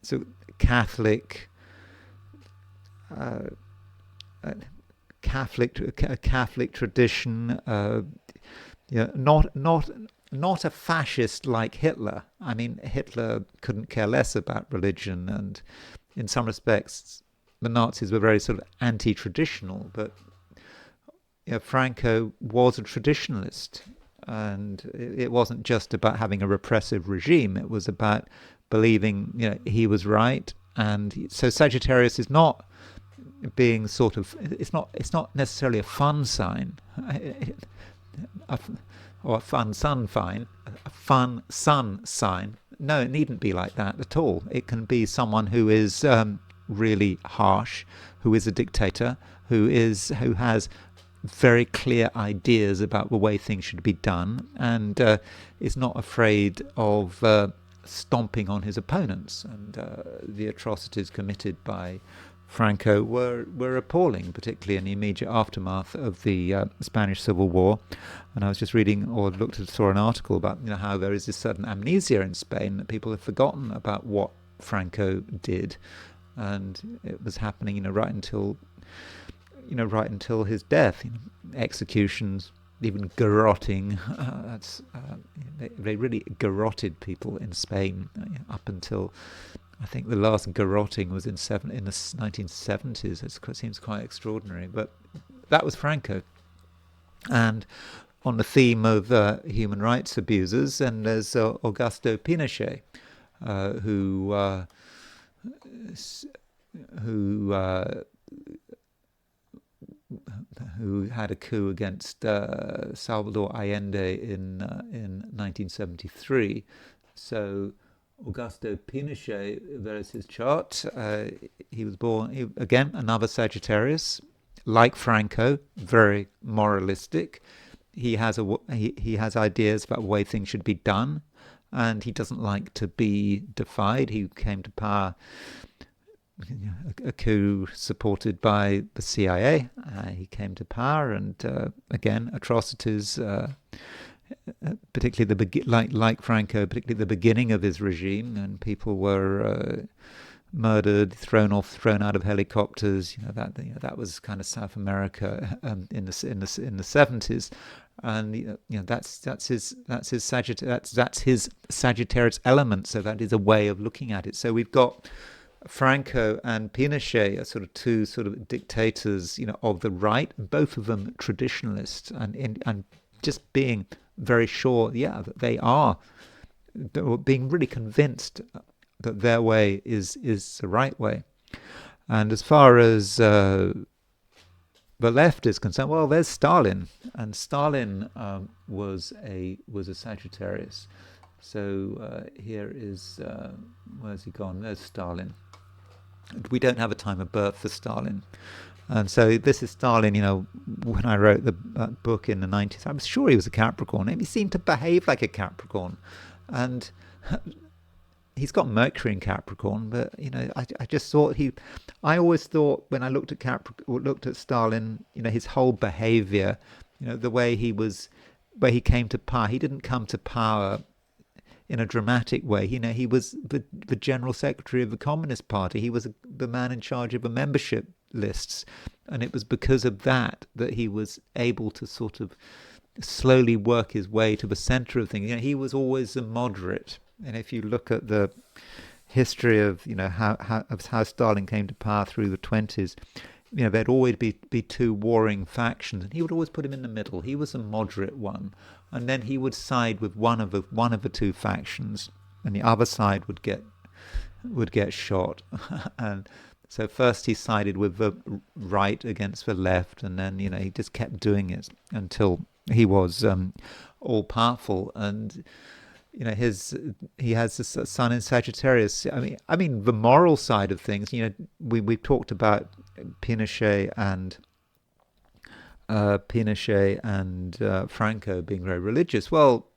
so Catholic. Catholic tradition. Not a fascist like Hitler. I mean, Hitler couldn't care less about religion, and in some respects, the Nazis were very sort of anti-traditional. But Franco was a traditionalist, and it wasn't just about having a repressive regime. It was about believing he was right. And so Sagittarius is not being sort of, it's not necessarily a fun sign. Or a fun sun sign. No, it needn't be like that at all. It can be someone who is really harsh, who is a dictator, who has very clear ideas about the way things should be done, and is not afraid of stomping on his opponents. And the atrocities committed by Franco were appalling, particularly in the immediate aftermath of the Spanish Civil War. And I was just reading or saw an article about how there is this certain amnesia in Spain, that people have forgotten about what Franco did, and it was happening right until his death. Executions, even garroting. They really garroted people in Spain up until, I think, the last garroting was in the 1970s. It seems quite extraordinary, but that was Franco. And on the theme of human rights abusers, and there's Augusto Pinochet, who had a coup against Salvador Allende in 1973. So Augusto Pinochet, there is his chart. He was born, again, another Sagittarius, like Franco, very moralistic. He has ideas about the way things should be done, and he doesn't like to be defied. He came to power, a coup supported by the CIA. He came to power, and again, atrocities. Particularly like Franco, particularly the beginning of his regime, and people were murdered, thrown out of helicopters. That was kind of South America in the 70s, and that's his Sagittarius element. So that is a way of looking at it. So we've got Franco and Pinochet are sort of two sort of dictators, of the right, both of them traditionalists, and just being very sure, yeah, that they are being really convinced that their way is the right way. And as far as the left is concerned, well, there's Stalin, and Stalin was a Sagittarius. So here is where's he gone? There's Stalin. We don't have a time of birth for Stalin. And so this is Stalin, when I wrote the book in the 90s, I was sure he was a Capricorn. And he seemed to behave like a Capricorn. And he's got Mercury in Capricorn, but, I just thought I always thought when I looked at Stalin, his whole behavior, the way where he came to power, he didn't come to power in a dramatic way. He was the general secretary of the Communist Party. He was the man in charge of the membership lists. And it was because of that he was able to sort of slowly work his way to the center of things. He was always a moderate. And if you look at the history of, how Stalin came to power through the 20s, there'd always be two warring factions, and he would always put him in the middle. He was a moderate one, and then he would side with one of the two factions, and the other side would get shot. And so first he sided with the right against the left, and then he just kept doing it until he was all powerful. And he has a sun in Sagittarius. I mean the moral side of things. We've talked about Pinochet and Franco being very religious. Well,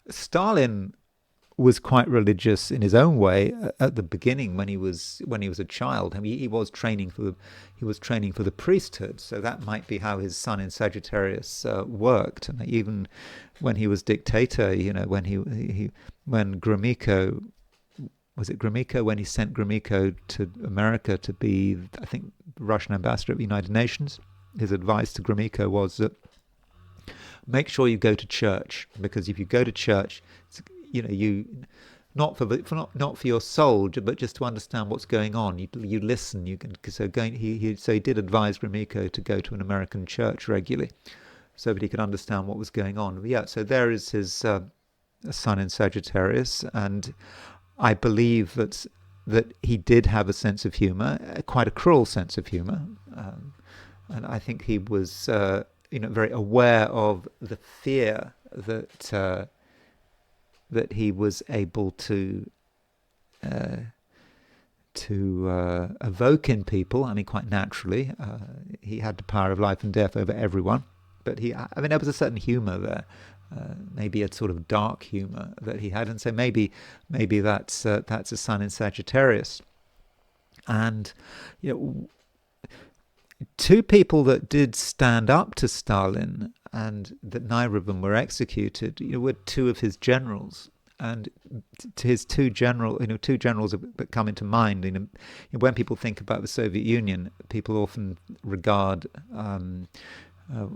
Stalin was quite religious in his own way at the beginning when he was a child. I mean, he was training for the priesthood, so that might be how his sun in Sagittarius worked. And even when he was dictator, when Gromyko, was it Gromyko, when he sent Gromyko to America to be, I think, Russian ambassador at the United Nations, his advice to Gromyko was that make sure you go to church, because if you go to church, you not for your soul, but just to understand what's going on. You listen. He did advise Gromyko to go to an American church regularly, so that he could understand what was going on. But yeah, so there is his sun in Sagittarius, and I believe that he did have a sense of humor, quite a cruel sense of humor, and I think he was very aware of the fear that he was able to evoke in people. I mean, quite naturally, he had the power of life and death over everyone. But there was a certain humor there, maybe a sort of dark humor that he had, and so maybe that's a sun in Sagittarius. And two people that did stand up to Stalin, and that neither of them were executed, were two of his generals. And to his two generals that come into mind. When people think about the Soviet Union, people often regard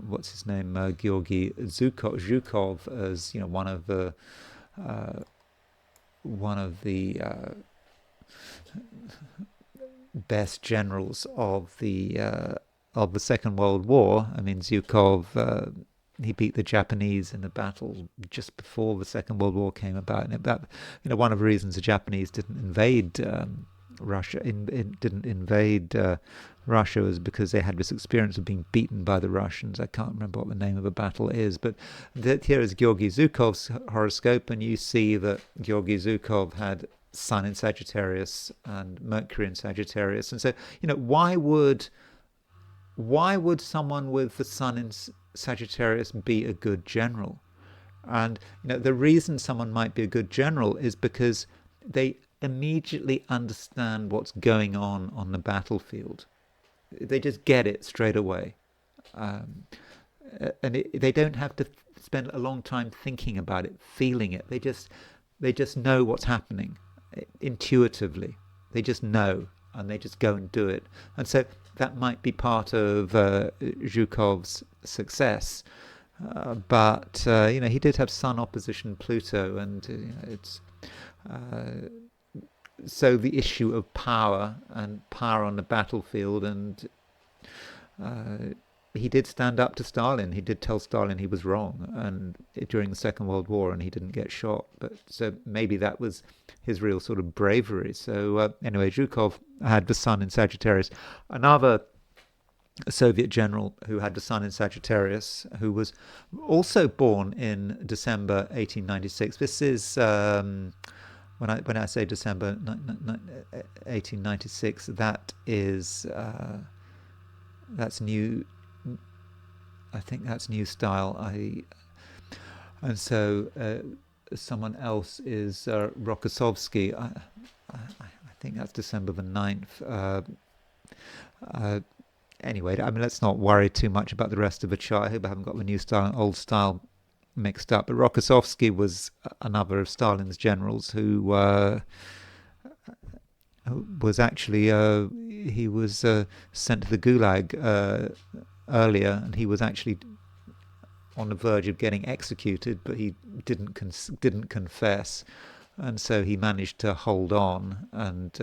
what's his name, Georgy Zhukov, as one of the best generals of the Second World War. I mean, Zhukov, he beat the Japanese in a battle just before the Second World War came about, and one of the reasons the Japanese didn't invade Russia was because they had this experience of being beaten by the Russians. I can't remember what the name of the battle is, but here is Georgy Zhukov's horoscope, and you see that Georgy Zhukov had Sun in Sagittarius and Mercury in Sagittarius, and so why would someone with the Sun in Sagittarius be a good general? And the reason someone might be a good general is because they immediately understand what's going on the battlefield. They just get it straight away, and they don't have to spend a long time thinking about it, feeling it. They just know what's happening intuitively. They just know, and they just go and do it. And so that might be part of Zhukov's success. But he did have Sun opposition Pluto, and it's so the issue of power and power on the battlefield, and uh, he did stand up to Stalin. He did tell Stalin he was wrong, and during the Second World War, and he didn't get shot. But so maybe that was his real sort of bravery. So anyway, Zhukov had the sun in Sagittarius. Another Soviet general who had the sun in Sagittarius, who was also born in December 1896. This is when I say December 1896, that is that's new. I think that's new style. And so someone else is Rokossovsky. I think that's December the 9th. Uh, anyway, I mean, let's not worry too much about the rest of the chart. I hope I haven't got the new style and old style mixed up. But Rokossovsky was another of Stalin's generals who was actually he was sent to the Gulag earlier, and he was actually on the verge of getting executed, but he didn't confess, and so he managed to hold on, and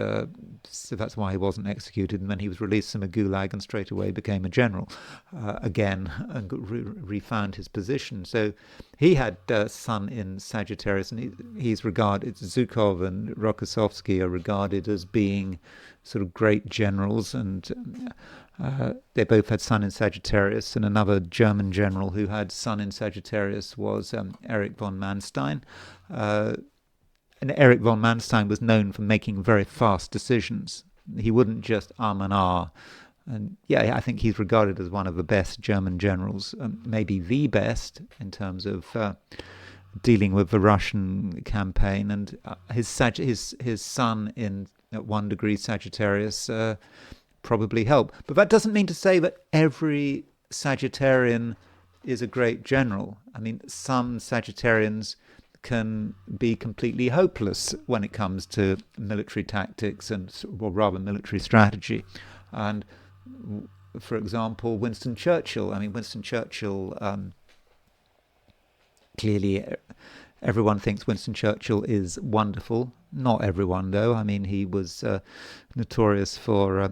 so that's why he wasn't executed. And then he was released from a Gulag and straight away became a general again, and refound his position. So he had Sun in Sagittarius, and he's regarded, Zhukov and Rokossovsky are regarded as being sort of great generals, and they both had Sun in Sagittarius. And another German general who had Sun in Sagittarius was Erich von Manstein. And Erich von Manstein was known for making very fast decisions. He wouldn't just and ah. And yeah, I think he's regarded as one of the best German generals, maybe the best in terms of dealing with the Russian campaign. And his sun in at 1 degree Sagittarius probably help. But that doesn't mean to say that every Sagittarian is a great general. I mean, some Sagittarians can be completely hopeless when it comes to military tactics and, or rather, military strategy. And for example, Winston Churchill. I mean, Winston Churchill, clearly everyone thinks Winston Churchill is wonderful. Not everyone, though. I mean, he was notorious for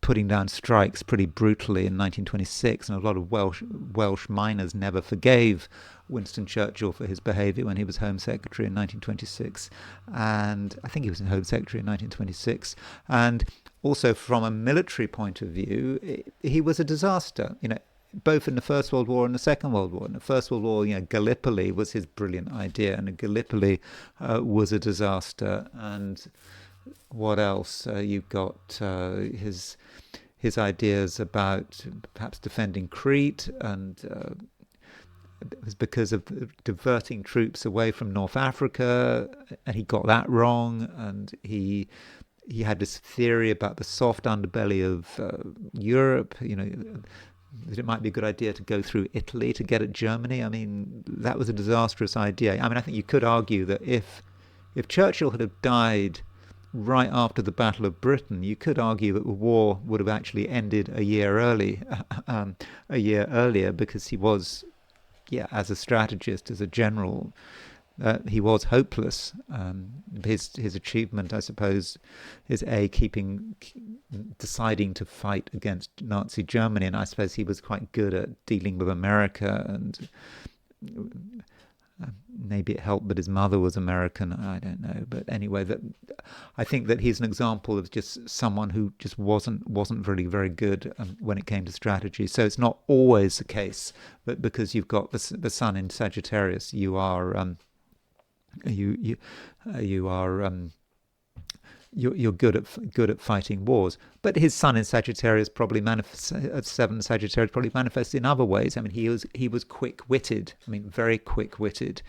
putting down strikes pretty brutally in 1926, and a lot of Welsh miners never forgave Winston Churchill for his behaviour when he was Home Secretary in 1926, and I think he was Home Secretary in 1926. And also, from a military point of view, he was a disaster. You know, both in the First World War and the Second World War. In the First World War, you know, Gallipoli was his brilliant idea, and Gallipoli was a disaster. And what else? You've got his ideas about perhaps defending Crete, and it was because of diverting troops away from North Africa, and he got that wrong. And he had this theory about the soft underbelly of Europe. You know, that it might be a good idea to go through Italy to get at Germany. I mean, that was a disastrous idea. I mean, I think you could argue that if Churchill had have died right after the Battle of Britain, you could argue that the war would have actually ended a year earlier, because he was, as a strategist, as a general, he was hopeless. His achievement, I suppose, is deciding to fight against Nazi Germany, and I suppose he was quite good at dealing with America, and maybe it helped that his mother was American. I don't know, but anyway, I think that he's an example of just someone who just wasn't really very good when it came to strategy. So it's not always the case that because you've got the sun in Sagittarius, you are you're good at fighting wars. But his sun in Sagittarius probably manifests at 7 Sagittarius probably manifests in other ways. I mean, he was quick-witted. I mean, very quick-witted.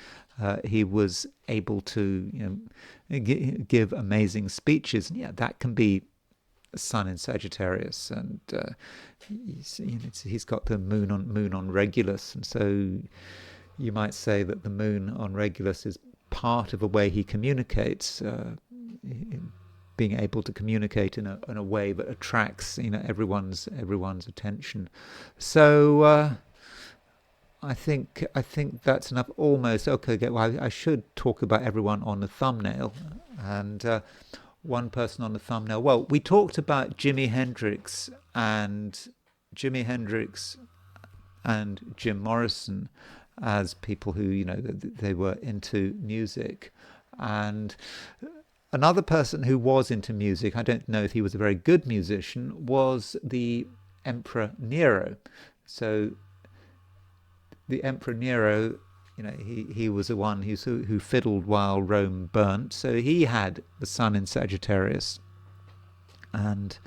He was able to give amazing speeches. And that can be sun in Sagittarius, and he's got the moon on Regulus, and so you might say that the moon on Regulus is part of the way he communicates, being able to communicate in a way that attracts everyone's attention. So I think that's enough. Almost okay. Well, I should talk about everyone on the thumbnail, and one person on the thumbnail. Well, we talked about Jimi Hendrix and Jim Morrison as people who, they were into music. And another person who was into music, I don't know if he was a very good musician, was the Emperor Nero. So the Emperor Nero, he was the one who fiddled while Rome burnt. So he had the sun in Sagittarius. And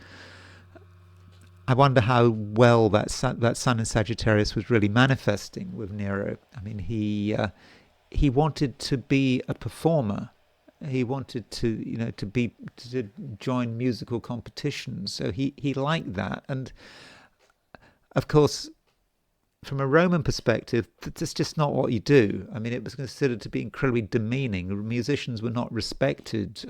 I wonder how well that sun in Sagittarius was really manifesting with Nero. I mean, he wanted to be a performer. He wanted to to join musical competitions. So he liked that. And of course, from a Roman perspective, that's just not what you do. I mean, it was considered to be incredibly demeaning. Musicians were not respected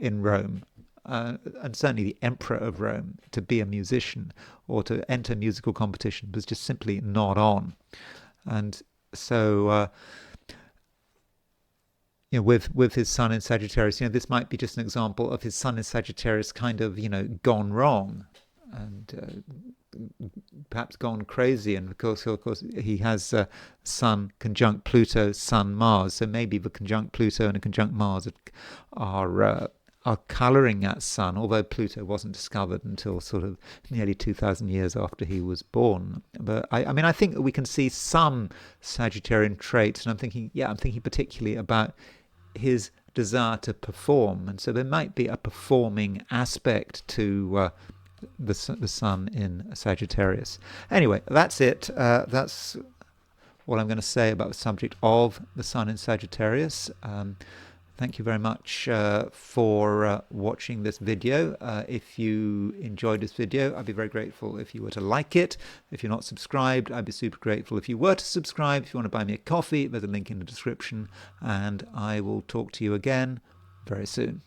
in Rome. And certainly the emperor of Rome, to be a musician or to enter musical competition was just simply not on. And so, with his sun in Sagittarius, this might be just an example of his sun in Sagittarius kind of, gone wrong and perhaps gone crazy. And of course, he has Sun conjunct Pluto, Sun Mars. So maybe the conjunct Pluto and a conjunct Mars are colouring that sun, although Pluto wasn't discovered until sort of nearly 2,000 years after he was born. But I think that we can see some Sagittarian traits, and I'm thinking particularly about his desire to perform, and so there might be a performing aspect to the sun in Sagittarius. Anyway, that's it. That's what I'm going to say about the subject of the sun in Sagittarius. Thank you very much for watching this video. If you enjoyed this video, I'd be very grateful if you were to like it. If you're not subscribed, I'd be super grateful if you were to subscribe. If you want to buy me a coffee, there's a link in the description, and I will talk to you again very soon.